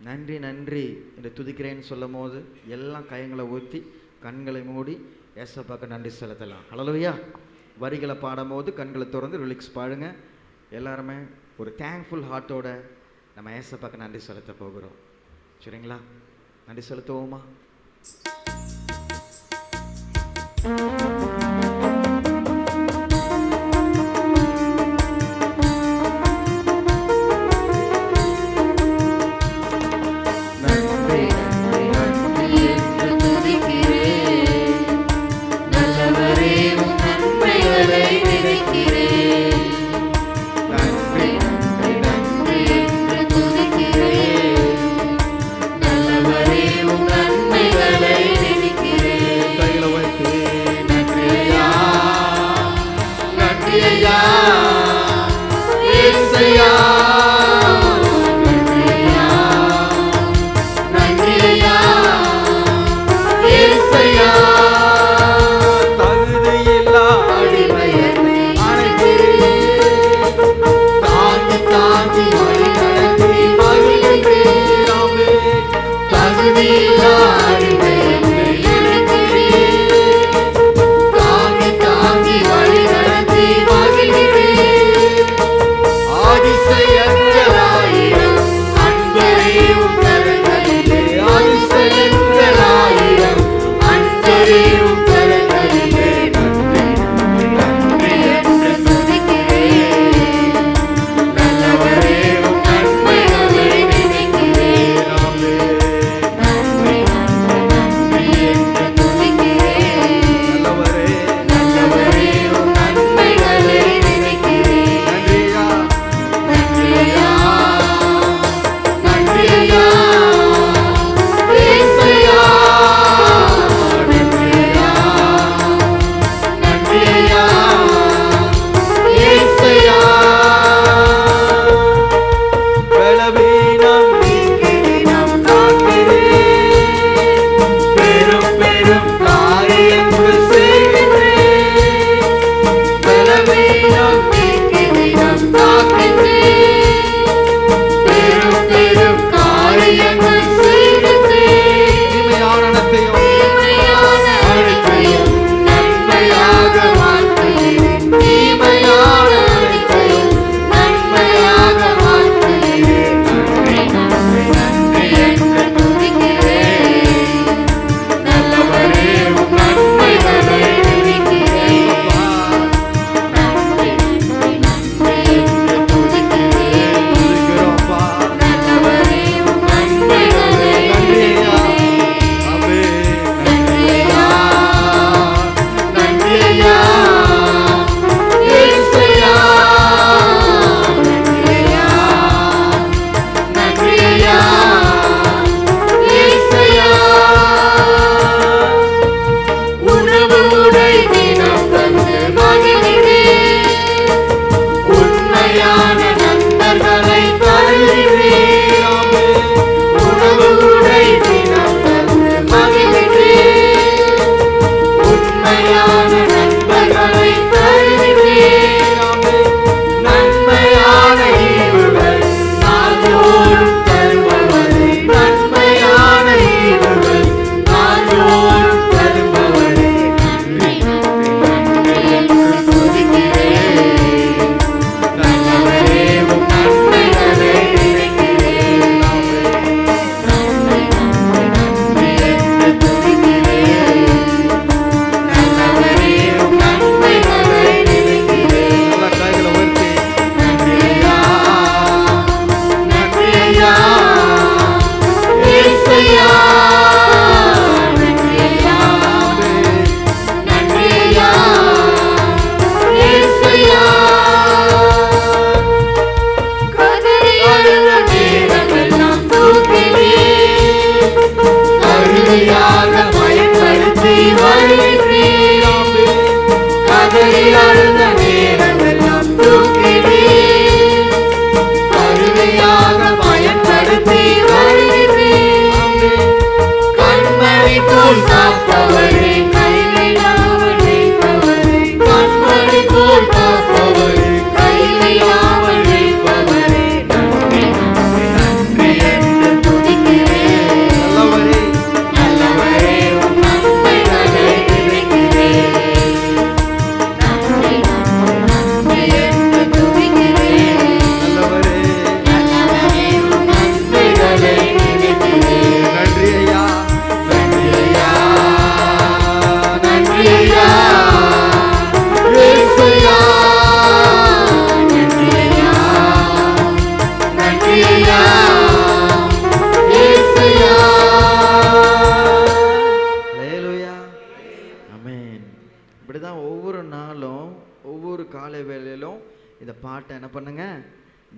நன்றி நன்றி என்று துதிக்கிறேன்னு சொல்லும் போது எல்லாம் கைகளை ஊற்றி கண்களை மூடி ஏசப்பாக்க நன்றி செலுத்தலாம். ஹல்லேலூயா. வரிகளை பாடும் போது கண்களை திறந்து ரிலிக்ஸ் பாடுங்க. எல்லாருமே ஒரு தேங்க்ஃபுல் ஹார்ட்டோட நம்ம ஏசப்பாக்க நன்றி செலுத்த போகிறோம். சரிங்களா? நன்றி செலுத்துவோமா? நன்மைகளை நினைக்கிறேன்.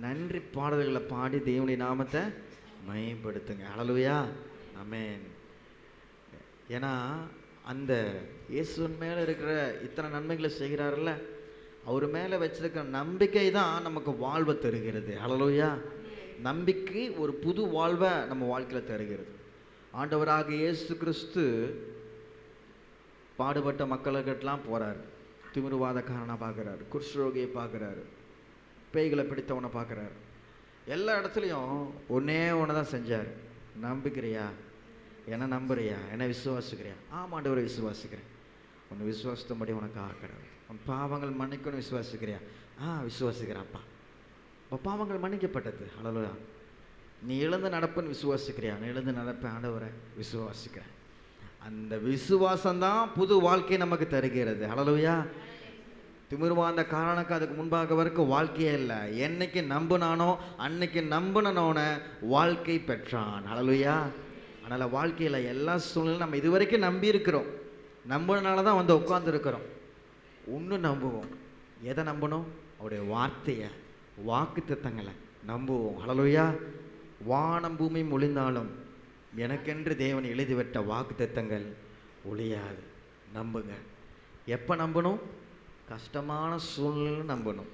நன்றி பாடல்களை பாடி தேவனுடைய நாமத்தை மகிமைப்படுத்துங்க. ஹல்லேலூயா, ஆமென். ஏன்னா அந்த இயேசுவின் மேலே இருக்கிற இத்தனை நன்மைகளை செய்கிறார்ல, அவர் மேலே வச்சிருக்கிற நம்பிக்கை தான் நமக்கு வாழ்வை தருகிறது. ஹல்லேலூயா, நம்பிக்கை ஒரு புது வாழ்வை நம்ம வாழ்க்கையில் தருகிறது. ஆண்டவராக இயேசு கிறிஸ்து பாடுபட்ட மக்களுக்கெல்லாம் போகிறார். திமிருவாதக்காரனை பார்க்குறாரு, குஷ்ரோகியை பார்க்குறாரு, பேய்களை பிடித்தவனை பார்க்குறாரு. எல்லா இடத்துலையும் ஒன்றே ஒன்று தான் செஞ்சார். நம்புகிறியா, என்ன நம்புறியா, என்ன விசுவாசிக்கிறியா? ஆமாண்டவரை விசுவாசிக்கிறேன். உன்னை விசுவாசத்தபடி உனக்கு ஆக்கிறார். உன் பாவங்கள் மன்னிக்கணும் விசுவாசிக்கிறியா? விசுவாசிக்கிறாப்பா. உன் பாவங்கள் மன்னிக்கப்பட்டது. ஹல்லேலூயா. நீ எழுந்து நடப்புன்னு விசுவாசிக்கிறியா? நான் எழுந்து நடப்பேன் ஆண்டவரை விசுவாசிக்கிறேன். அந்த விசுவாசம்தான் புது வாழ்க்கை நமக்கு தருகிறது. ஹல்லேலூயா. திமிர்வாந்த காரணக்கு அதுக்கு முன்பாக வரைக்கும் வாழ்க்கையே இல்லை. என்னைக்கு நம்புனானோ அன்னைக்கு நம்பினோன வாழ்க்கை பெற்றான். ஹல்லேலூயா. அதனால் வாழ்க்கையில் எல்லா சூழ்நிலையும் நம்ம இதுவரைக்கும் நம்பி இருக்கிறோம். நம்பினால தான் வந்து உட்காந்துருக்கிறோம். இன்னும் நம்புவோம். எதை நம்பணும்? அவருடைய வார்த்தையை, வாக்கு திட்டங்களை நம்புவோம். ஹல்லேலூயா. வானம் பூமி ஒளிந்தாலும் எனக்கென்று தேவன் எழுதிவிட்ட வாக்குத்தத்தங்கள் ஒளியாது. நம்புங்க. எப்போ நம்பணும்? கஷ்டமான சூழ்நிலை நம்பணும்,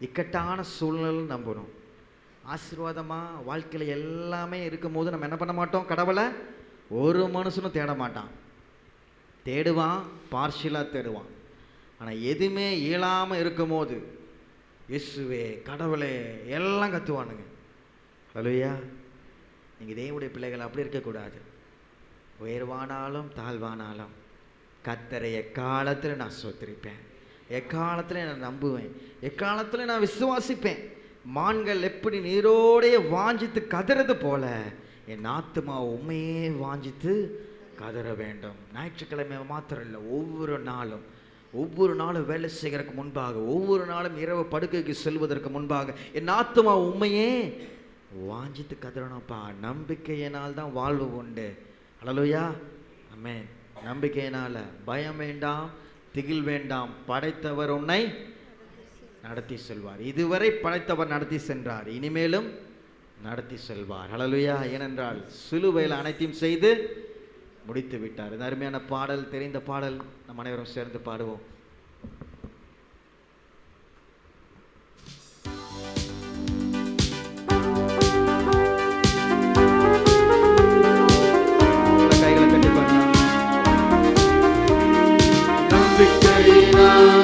இக்கட்டான சூழ்நிலை நம்பணும். ஆசீர்வாதமாக வாழ்க்கையில் எல்லாமே இருக்கும்போது நம்ம என்ன பண்ண மாட்டோம்? கடவுளை ஒரு மனுஷனும் தேட மாட்டான். தேடுவான், பார்ஷியலாக தேடுவான். ஆனால் எதுவுமே இயலாமல் இருக்கும்போது இயேசுவே கடவுளே எல்லாம் கத்துவானுங்க. ஹல்லேலூயா. நீங்கள் தேவனுடைய பிள்ளைகள் அப்படி இருக்கக்கூடாது. உயர்வானாலும் தாழ்வானாலும் கர்த்தரை எக்காலத்தில் நான் ஸ்தோத்திரிப்பேன், எக்காலத்தில் நான் நம்புவேன், எக்காலத்தில் நான் விசுவாசிப்பேன். மான்கள் எப்படி நீரோடைய வாஞ்சித்து கதறது போல என் ஆத்துமா உண்மையே வாஞ்சித்து கதற வேண்டும். ஞாயிற்றுக்கிழமை மாத்திரம் இல்லை, ஒவ்வொரு நாளும் வேலை செய்கிறதுக்கு முன்பாக, ஒவ்வொரு நாளும் இரவு படுக்கைக்கு செல்வதற்கு முன்பாக என் ஆத்துமா உண்மையே வாஞ்சித்து கதறணும்ப்பா. நம்பிக்கையினால் தான் வாழ்வு உண்டு. ஹல்லேலூயா. ஆமென். நம்பிக்கையினால பயம் வேண்டாம், திகில் வேண்டாம். படைத்தவர் உன்னை நடத்தி செல்வார். இதுவரை படைத்தவர் நடத்தி சென்றார், இனிமேலும் நடத்தி செல்வார். ஹல்லேலூயா. ஏனென்றால் சிலுவையில் அனைத்தையும் செய்து முடித்து விட்டார். இந்த அருமையான பாடல், தெரிந்த பாடல், நம் அனைவரும் சேர்ந்து பாடுவோம். கைகளை கட்டி பாடலாம். நம்பிக்கையினால்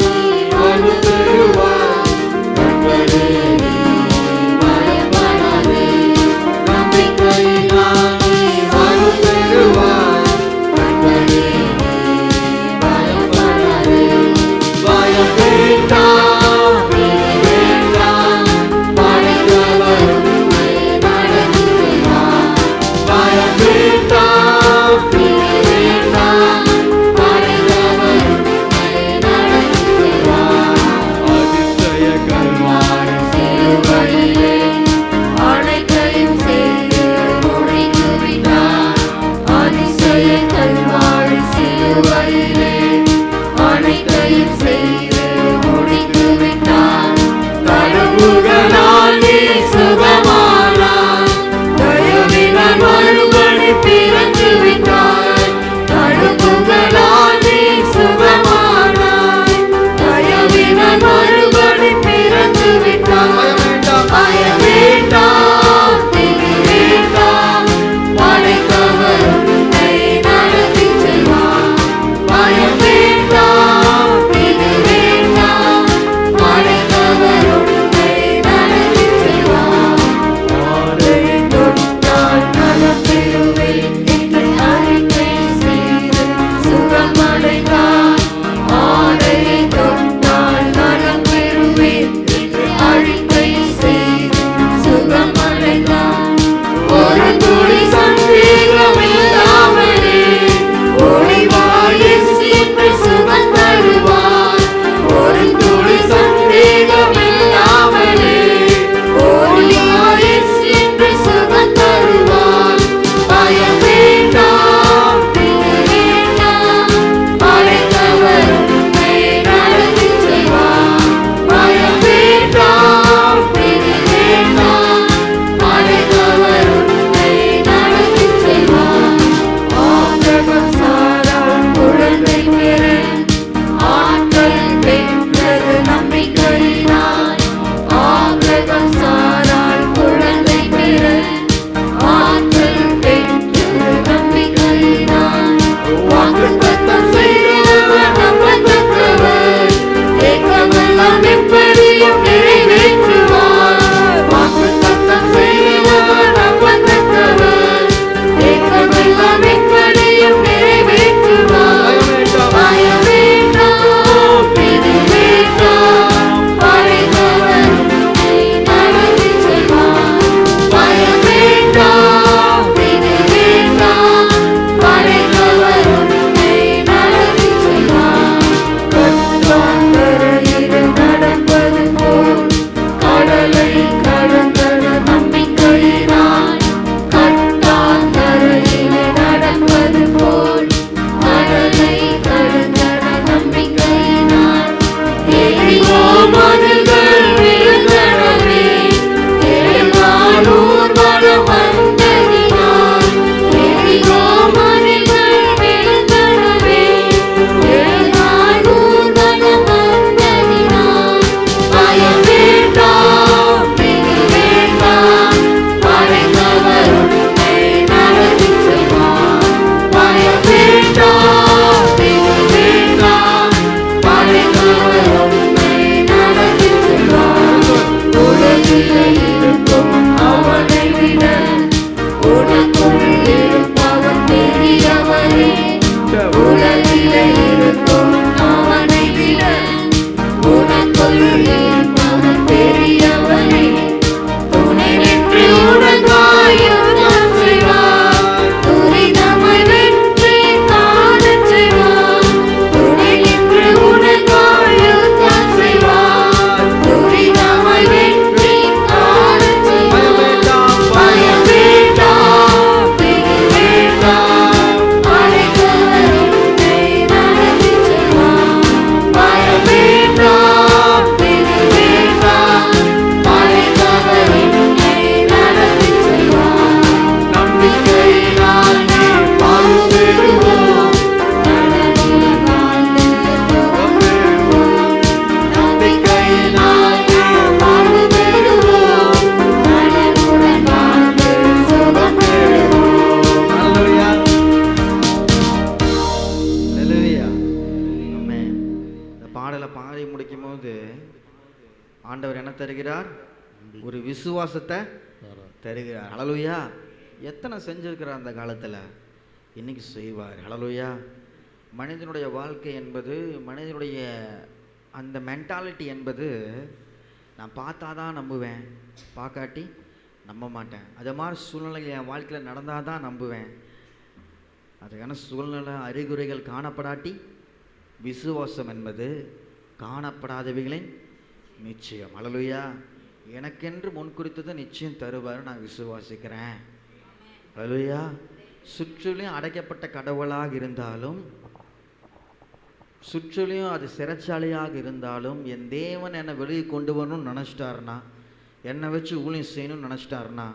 ஆண்டவர் என்ன தருகிறார்? ஒரு விசுவாசத்தை தருகிறார். ஹல்லேலூயா. எத்தனை செஞ்சிருக்கிறார் அந்த காலத்தில், இன்னைக்கு செய்வார். ஹல்லேலூயா. மனிதனுடைய வாழ்க்கை என்பது, மனிதனுடைய அந்த மென்டாலிட்டி என்பது, நான் பார்த்தா தான் நம்புவேன், பார்க்காட்டி நம்ப மாட்டேன். அது மாதிரி சூழ்நிலை என் வாழ்க்கையில் நடந்தால் தான் நம்புவேன். அதுக்கான சூழ்நிலை அறிகுறிகள் காணப்படாட்டி விசுவாசம் என்பது காணப்படாதவைகளின் நிச்சயம். ஹல்லேலூயா. எனக்கென்று முன்குறித்ததை நிச்சயம் தருவார், நான் விசுவாசிக்கிறேன். ஹல்லேலூயா. சுற்றிலும் அடைக்கப்பட்ட கடவுளாக இருந்தாலும், சுற்றிலும் அது சிறைச்சாலையாக இருந்தாலும், என் தேவன் என்னை வெளியே கொண்டு வரணும்னு நினச்சிட்டாருன்னா, என்னை வச்சு ஊழியம் செய்யணும்னு நினச்சிட்டாருன்னா,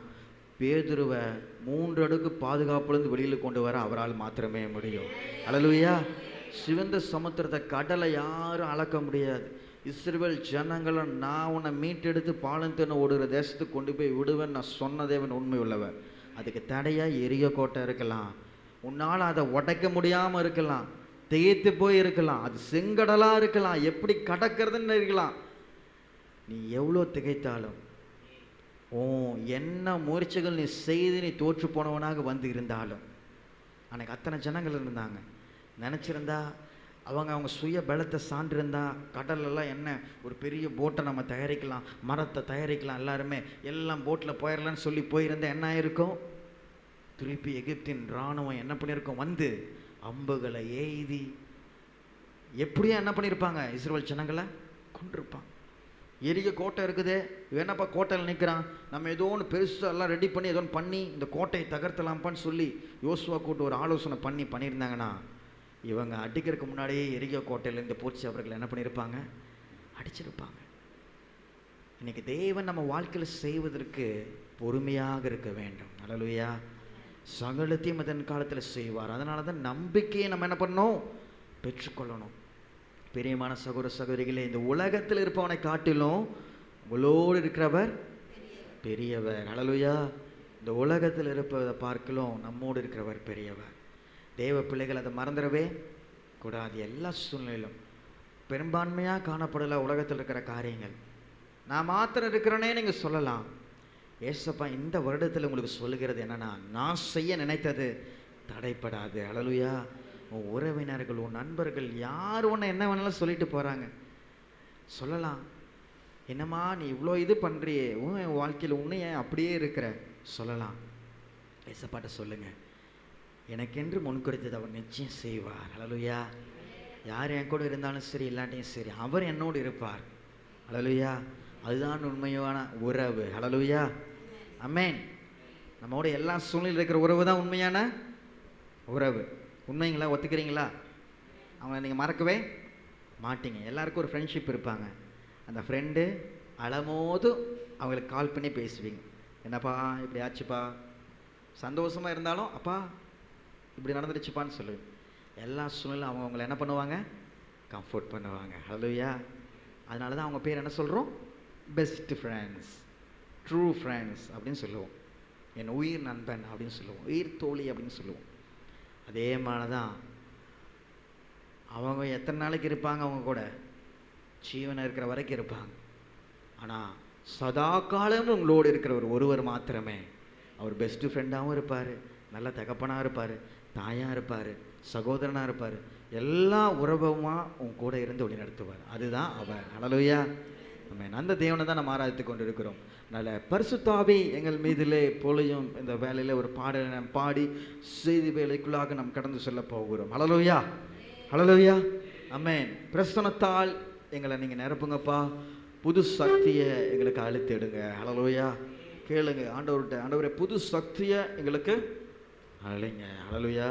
பேதுருவை 3 அடுக்கு பாதுகாப்புலேருந்து வெளியில் கொண்டு வர அவரால் மாத்திரமே முடியும். ஹல்லேலூயா. சிவந்த சமுத்திரத்தை, கடலை யாரும் அளக்க முடியாது. இஸ்ரவேல் ஜனங்களை நான் உன்னை மீட்டெடுத்து பாலந்தேன ஓடுகிற தேசத்துக்கு கொண்டு போய் விடுவேன் நான் சொன்ன தேவன் உண்மை உள்ளவர். அதுக்கு தடையாக எரிய கோட்டை இருக்கலாம், உன்னால் அதை உடைக்க முடியாமல் இருக்கலாம், தேய்த்து போய் இருக்கலாம், அது செங்கடலாக இருக்கலாம், எப்படி கடக்கிறதுன்னு இருக்கலாம். நீ எவ்வளோ திகைத்தாலும், என்ன முயற்சிகள் நீ செய்து நீ தோற்று போனவனாக வந்து இருந்தாலும், அன்னைக்கு அத்தனை ஜனங்கள் இருந்தாங்க. நினச்சிருந்தா அவங்க சுய பலத்தை சான்றிருந்தா கடலெல்லாம் என்ன ஒரு பெரிய போட்டை நம்ம தயாரிக்கலாம், மரத்தை தயாரிக்கலாம், எல்லாருமே எல்லாம் போட்டில் போயிடலான்னு சொல்லி போயிருந்தா என்ன ஆயிருக்கும்? திருப்பி எகிப்தின் இராணுவம் என்ன பண்ணியிருக்கோம்? வந்து அம்புகளை எய்தி எப்படியும் என்ன பண்ணியிருப்பாங்க? இஸ்ரவேல் ஜனங்களை கொண்டிருப்பாங்க. எரிய கோட்டை இருக்குதே, வேணாப்பா கோட்டையில் நிற்கிறான், நம்ம ஏதோ ஒன்று பெருசாக எல்லாம் ரெடி பண்ணி ஏதோ ஒன்று பண்ணி இந்த கோட்டையை தகர்த்தலாம்ப்பான்னு சொல்லி யோசுவா கூட்டு ஒரு ஆலோசனை பண்ணியிருந்தாங்கன்னா, இவங்க அடிக்கிறதுக்கு முன்னாடியே எரிய கோட்டையிலேருந்து போச்சு அவர்கள் என்ன பண்ணியிருப்பாங்க? அடிச்சிருப்பாங்க. இன்னைக்கு தேவன் நம்ம வாழ்க்கையில் செய்வதற்கு பொறுமையாக இருக்க வேண்டும். ஹல்லேலூயா. சகலத்தையும் அதன் காலத்தில் செய்வார். அதனால தான் நம்பிக்கையை நம்ம என்ன பண்ணணும்? பெற்றுக்கொள்ளணும். பிரியமான சகோதர சகோதரிகளே, இந்த உலகத்தில் இருப்பவனை காட்டிலும் உங்களோடு இருக்கிறவர் பெரியவர். ஹல்லேலூயா. இந்த உலகத்தில் இருப்பதை பார்க்கலாம் நம்மோடு இருக்கிறவர் பெரியவர். தேவ பிள்ளைகள் அதை மறந்துடவே கூடாது. எல்லா சூழ்நிலையிலும் பெரும்பான்மையாக காணப்படல உலகத்தில் இருக்கிற காரியங்கள். நான் மாத்திரம் இருக்கிறேனே நீங்கள் சொல்லலாம். ஏசப்பா இந்த வருடத்தில் உங்களுக்கு சொல்லுகிறது என்னன்னா, நான் செய்ய நினைத்தது தடைப்படாது. ஹல்லேலூயா. உன் உறவினர்கள், உன் நண்பர்கள் யார் ஒன்று என்ன வேணாலும் சொல்லிட்டு போகிறாங்க, சொல்லலாம். என்னம்மா நீ இவ்வளோ இது பண்ணுறியே, உன் வாழ்க்கையில் உன்னையே அப்படியே இருக்கிற சொல்லலாம். ஏசப்பாட்ட சொல்லுங்கள், எனக்கென்று முன்குறித்தது அவர் நிச்சயம் செய்வார். ஹல்லேலூயா. யார் என் கூட இருந்தாலும் சரி இல்லாட்டியும் சரி, அவர் என்னோடு இருப்பார். ஹல்லேலூயா. அதுதான் உண்மையான உறவு. ஹல்லேலூயா. ஆமென். நம்மோட எல்லா சூழ்நிலையில் இருக்கிற உறவு தான் உண்மையான உறவு. உண்மைங்களா? ஒத்துக்கிறீங்களா? அவங்கள நீங்கள் மறக்கவே மாட்டீங்க. எல்லாருக்கும் ஒரு ஃப்ரெண்ட்ஷிப் இருப்பாங்க. அந்த ஃப்ரெண்டு அலமோது அவங்களுக்கு கால் பண்ணி பேசுவீங்க. என்னப்பா இப்படி ஆச்சுப்பா, சந்தோஷமாக இருந்தாலும் அப்பா இப்படி நடந்துடுச்சுப்பான்னு சொல்லுவேன். எல்லா சூழ்நிலையும் அவங்க அவங்கள என்ன பண்ணுவாங்க? கம்ஃபர்ட் பண்ணுவாங்க. ஹல்லேலூயா. அதனால தான் அவங்க பேர் என்ன சொல்கிறோம்? பெஸ்ட் ஃப்ரெண்ட்ஸ், ட்ரூ ஃப்ரெண்ட்ஸ் அப்படின்னு சொல்லுவோம். என் உயிர் நண்பன் அப்படின்னு சொல்லுவோம், உயிர் தோழி அப்படின்னு சொல்லுவோம். அதே மாதிரி தான் அவங்க எத்தனை நாளைக்கு இருப்பாங்க? அவங்க கூட ஜீவனை இருக்கிற வரைக்கும் இருப்பாங்க. ஆனால் சதா காலமும் உங்களோடு இருக்கிறவர் ஒருவர் மாத்திரமே. அவர் பெஸ்ட்டு ஃப்ரெண்டாகவும் இருப்பார், நல்ல தகப்பனாக இருப்பார், தாயாக இருப்பார், சகோதரனாக இருப்பார், எல்லா உறவுமாக உங்க கூட இருந்து வழி நடத்துவார். அதுதான் அவர். ஹல்லேலூயா. நம்ம அந்த தேவனை தான் நம்ம ஆராய்த்து கொண்டு இருக்கிறோம். நல்ல பரிசுத்தாவி எங்கள் மீதிலே பொழியும் இந்த வேலையில் ஒரு பாடலை நாம் பாடி செய்தி வேலைக்குள்ளாக நாம் கடந்து செல்ல போகிறோம். ஹல்லேலூயா. ஹல்லேலூயா. ஆமென். பிரசன்னத்தால் எங்களை நீங்கள் நிரப்புங்கப்பா. புது சக்தியை எங்களுக்கு அளித்திடுங்க. ஹல்லேலூயா. கேளுங்க ஆண்டவர்கிட்ட, ஆண்டவரே புது சக்தியை எங்களுக்கு அழிங்க. ஹல்லேலூயா.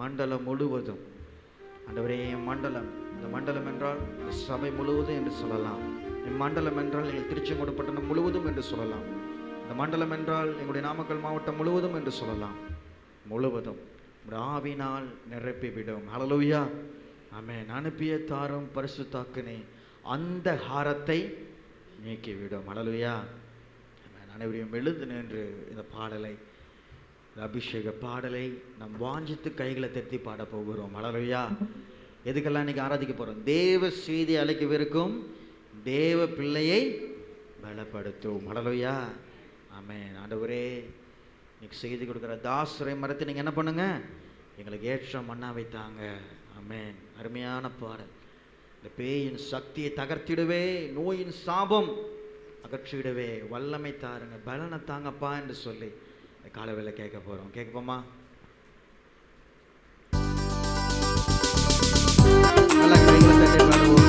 மண்டலம் முழுவதும் ஆண்டவரே, மண்டலம், இந்த மண்டலம் என்றால் இந்த சபை முழுவதும் என்று சொல்லலாம். மண்டலம் என்றால் எங்கள் திருச்செங்கோடு பட்டணம் முழுவதும் என்று சொல்லலாம். இந்த மண்டலம் என்றால் எங்களுடைய நாமக்கல் மாவட்டம் முழுவதும் என்று சொல்லலாம். முழுவதும் ஆவினால் நிரப்பிவிடும். ஹல்லேலூயா. ஆமென். அனுப்பிய தாரும் பரிசுத்தாக்கினே அந்த ஹாரத்தை நீக்கிவிடும். ஹல்லேலூயா. ஆமென். அனைவரையும் எழுந்து நின்று இந்த பாடலை, அபிஷேக பாடலை நம் வாஞ்சித்து கைகளை தட்டி பாட போகிறோம். ஹல்லேலூயா. எதுக்கெல்லாம் இன்னைக்கு ஆராதிக்க போகிறோம்? தேவ செய்தி அழைக்கவிருக்கும் தேவ பிள்ளையை பலப்படுத்தும். ஹல்லேலூயா. ஆமென். ஆண்டவரே, இன்னைக்கு செய்தி கொடுக்குற தாசுரை மரத்தை நீங்கள் என்ன பண்ணுங்க, எங்களுக்கு ஏற்ற மண்ணா வைத்தாங்க. ஆமென். அருமையான பாடல். இந்த பேயின் சக்தியை தகர்த்திடவே, நோயின் சாபம் அகற்றிடவே வல்லமை தாருங்க, பலனை தாங்கப்பா என்று சொல்லி இந்த காலவேளை கேட்க போகிறோம். கேட்போமா? நல்ல கைகளை தட்டி பாடுவோம்.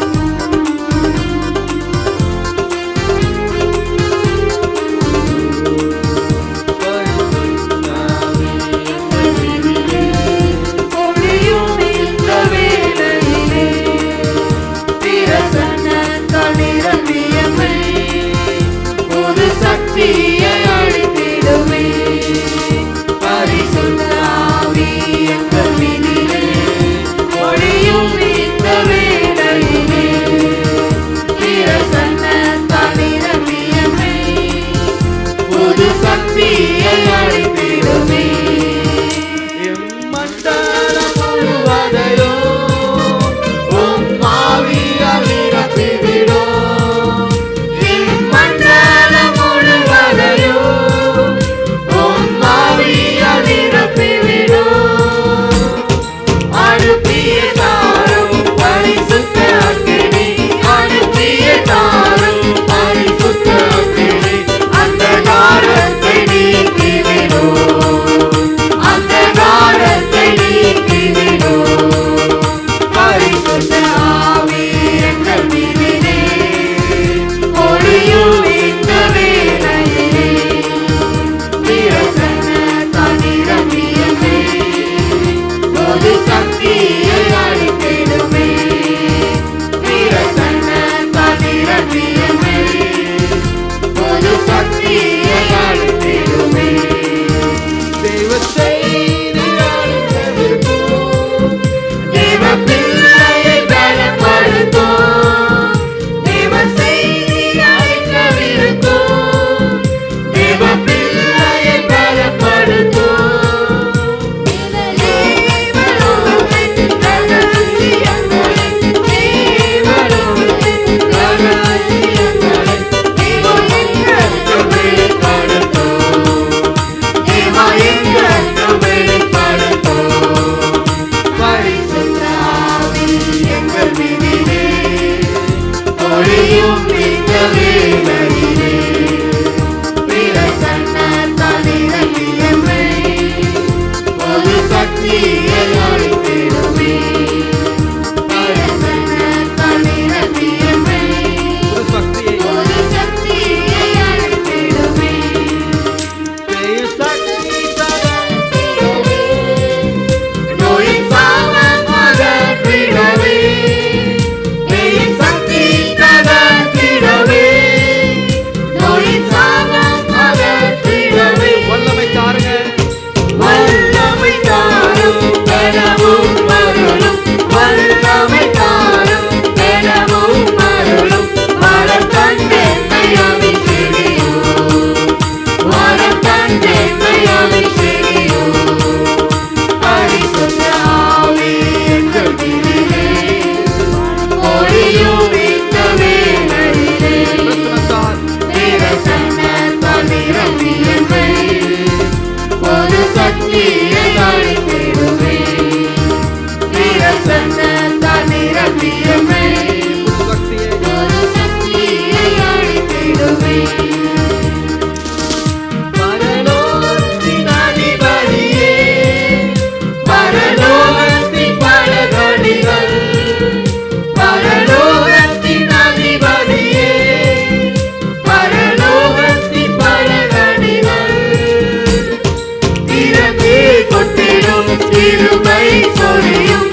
கிருபை சொரியும்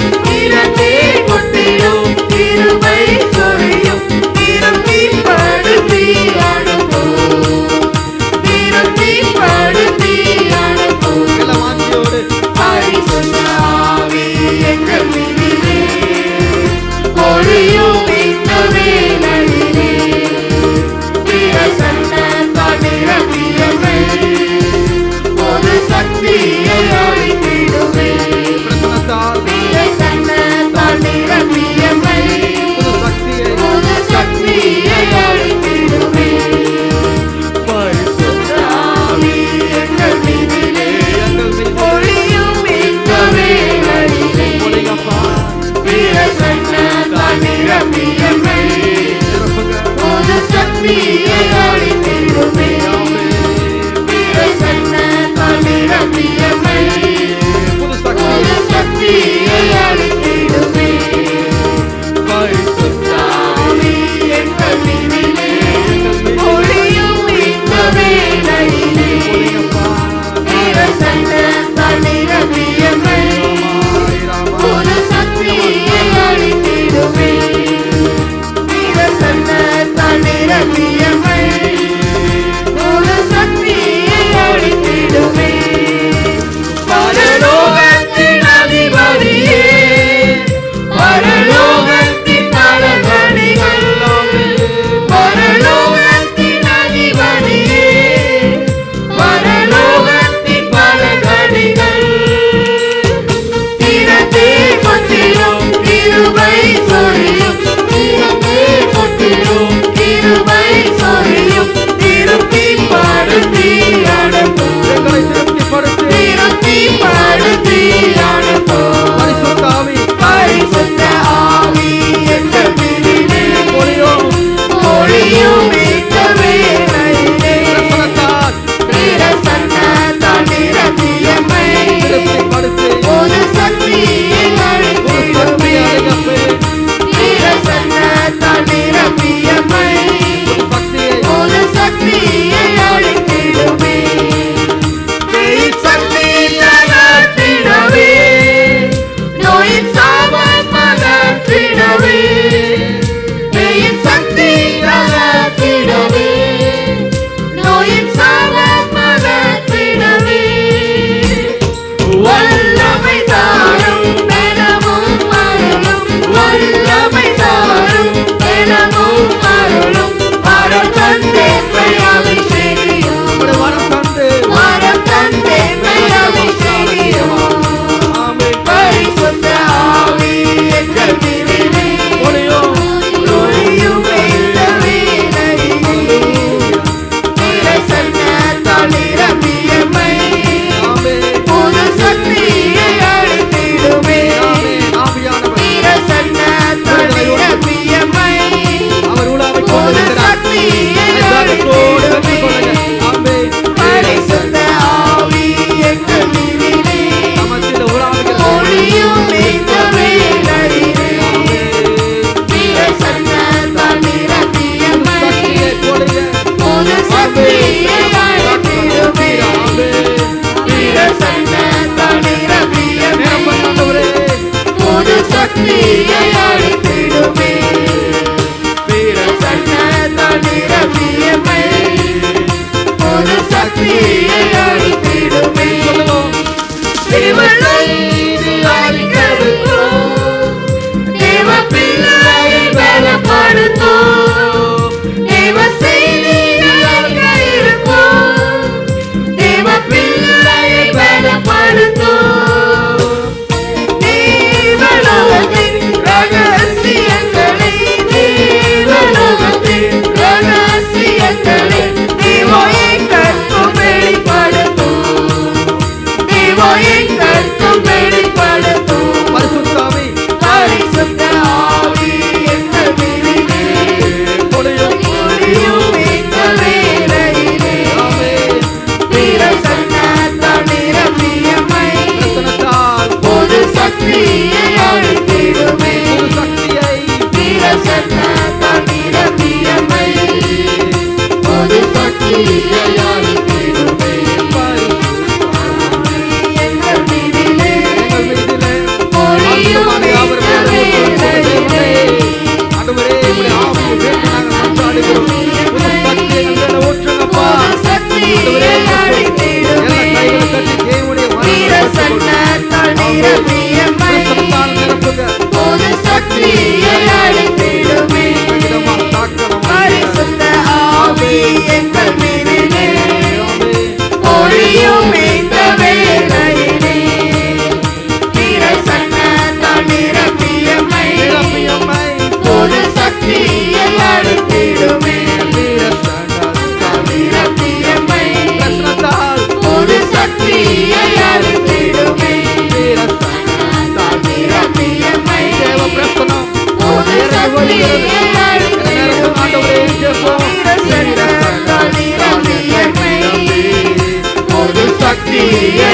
கிருபை படுத்தி அனுப்பும் நிரப்பியமை புது புது சக்தியை அளித்திடுமே. பரிசுத்த ஆவி எங்கள் மீதிலே ஒளியும் இந்த வேளையிலே பிரசன்னத்தால் நிரப்பியமை புது சக்தியை அளித்திடுமே. பிரசன்னத்தால் நிரப்பியமை புது சக்தியை அளித்திடுமே. பரலோகத்தின் அதிபதியே, பரலோகத்தின் பலகணிகள், பரலோகத்தின் அதிபதியே, பரலோகத்தின் பலகணிகள், திறந்தே கொட்டிடும் கிருபை சொரியும், திறந்தே கொட்டிடும் கிருபை சொரியும், திருப்பி படுத்தி அனுப்பும், எங்களை திருப்திப்படுத்தி திருப்பி படுத்தி அனுப்பும். பரிசுத்த ஆவி பரிசுத்த ஆவி எங்கள் மீதிலே ஒளியும் ஒளியும் இந்த வேளையிலே பிரசன்னத்தால் பிரசன்னத்தால் நிரப்பியமை திருப்திப்படுத்தி புது சக்தியை புது சக்தி அளித்திடுமே. பிரசன்னத்தால் நிரப்பியமை புது சக்தியை புது சக்தியை அளித்திடுமே. பேய் சக்தி தகர்த்திடவே, நோயின் சாபம் அகற்றிடவே, பேயின் சக்தி தகர்த்திடவே, நோயின் சாபம் அகற்றிடவே, வல்லமை தாரும் பலமும் அருளும், வல்லமை தாரும் பலமும் அருளும், வரம் தந்தேமை அபிஷேகியும், உம்முடைய வரம் தந்து வரம் தந்தேமை அபிஷேகியும். ஆமென் பரிசுத்த ஆவி எங்கள் மீதிலே ஒளியும் ஒளியும் இந்த வேளையிலே பிரசன்னத்தால் நிரப்பியமை ஆமென் புது சக்தியை அளித்திடுமே. ஆமென் ஆவியானவர் பிரசன்னத்தால் நிரப்பியமை அவர் உலாவை புது கொண்டிருக்கிறார் சக்தியை எல்லாத்தோடு வெற்றி அளித்திடுமே. கொள்ளுங்க ஆமென் பரிசுத்த ஆவி எங்கள் மீதிலே நமத்தில் உலாவுகிற ஒளியும் இந்த வேளையிலே பிரசன்னத்தால் நிரப்பியமை சக்தியை கொள்ளுங்க புது சக்தியை அளித்திடுமே. பிரசன்னத்தால் நிரப்பியமை ஆண்டவரே புது சக்தியை அளித்திடுமே. பிரசன்னத்தால் நிரப்பியமை புது சக்தியை அளித்திடுமே. சொல்லுவோம் தேவனை அறிக்கவிக்கும், தேவ பிள்ளையை பலப்படுத்தும், தேவ செய்தியை அறிக்க இருக்கும், தேவ பிள்ளையை பலப்படுத்தும். தேவலோகத்தின் ரகசியங்களை, தேவலோகத்தின் ரகசியங்களை தேவாயை கற்கும் வெளிப்படுத்தும், தேவாயை கற்கும் வெளிப்படுத்தும். பரிசுத்த ஆவி பரிசுத்த ஆவி எங்கள் மீதிலே ஒளியும் ஒளியும் இந்த வேளையிலே ஆமென் பிரசன்னத்தால் நிரப்பியமை பிரசன்னத்தால் புது சக்தியை அளித்திடுமே. புது சக்தியை பிரசன்னத்தால் நிரப்பியமை புது சக்தியை அளித்திடுமே. ஆவி எங்கள் மீதிலே எங்கள் மீதிலே ஒளியும் இந்த வேளையிலே ஆண்டவரே உம்முடைய ஆவியை வேண்டி நாங்கள் மன்றாடுகிறோம் புது சக்தியை எங்களிடம் ஊற்றுங்கப்பா புது சக்தியை அளித்திடுமே. எல்லா கைகளை தட்டி தேவனுடைய பிரசன்னத்தால் நிரப்பியமை பிரசன்னத்தால் நிரப்புங்க புது சக்தியை அளித்திடுமே. இதமா தாக்கலாம் பரிசுத்த ஆவி எங்கள் மீதிலே ஆமென் ஒளியும் இந்த வேளையிலே பிரசன்னத்தால் நிரப்பியமை நிரப்பியம்மை புது சக்தியை அளித்திடுமே. பிரசன்னத்தால் நிரப்பியமை பிரசன்னத்தால் புது சக்தியை அளித்திடுமே. பிரசன்னத்தால் நிரப்பியமை தேவ பிரசன்னம் புது சக்தியை நேரத்தில் ஆண்டவரே ஜெபம் பிரசன்னத்தால் நிரப்பியமை புது சக்தியை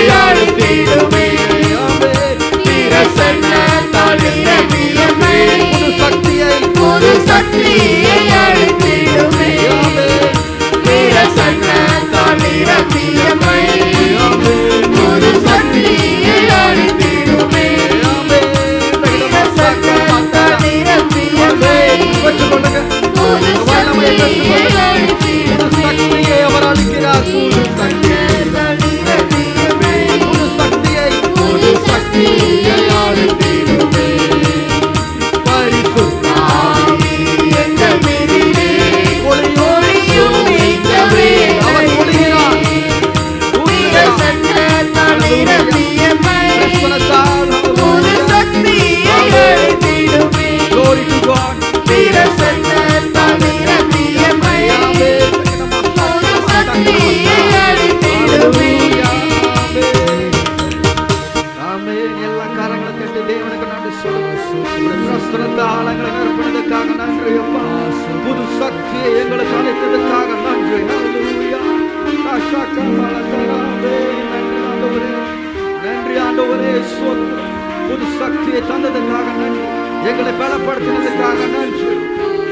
ஆண்டவரே ஸ்தோத்திரம். புது சக்தியை தந்ததுக்காக நன்றி. எங்களை பலப்படுத்தினதுக்காக நன்றி.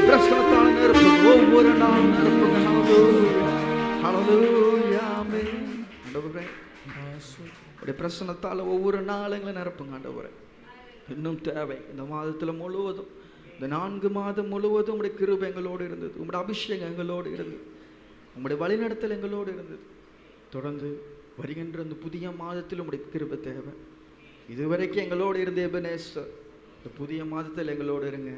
பிரசனத்தால நிரப்புங்க, ஒவ்வொரு நாளும் நிரப்புங்க. ஹல்லேலூயா ஆமென். ஆண்டவரே உடைய பிரசனத்தால ஒவ்வொரு நாளும் எங்களை நிரப்புங்க ஆண்டவரே. இன்னும் தேவை. இந்த மாதத்தில் முழுவதும், இந்த 4 மாதம் முழுவதும் உடைய கிருபை எங்களோடு இருந்தது, உங்களுடைய அபிஷேகம் எங்களோடு இருந்தது, உங்களுடைய வழிநடத்தல் எங்களோடு இருந்தது. தொடர்ந்து வருகின்ற இந்த புதிய மாதத்தில் உங்களுடைய கிருபை தேவை. இதுவரைக்கும் எங்களோடு இருந்த எபனேசர், இந்த புதிய மாதத்தில் எங்களோடு இருங்க.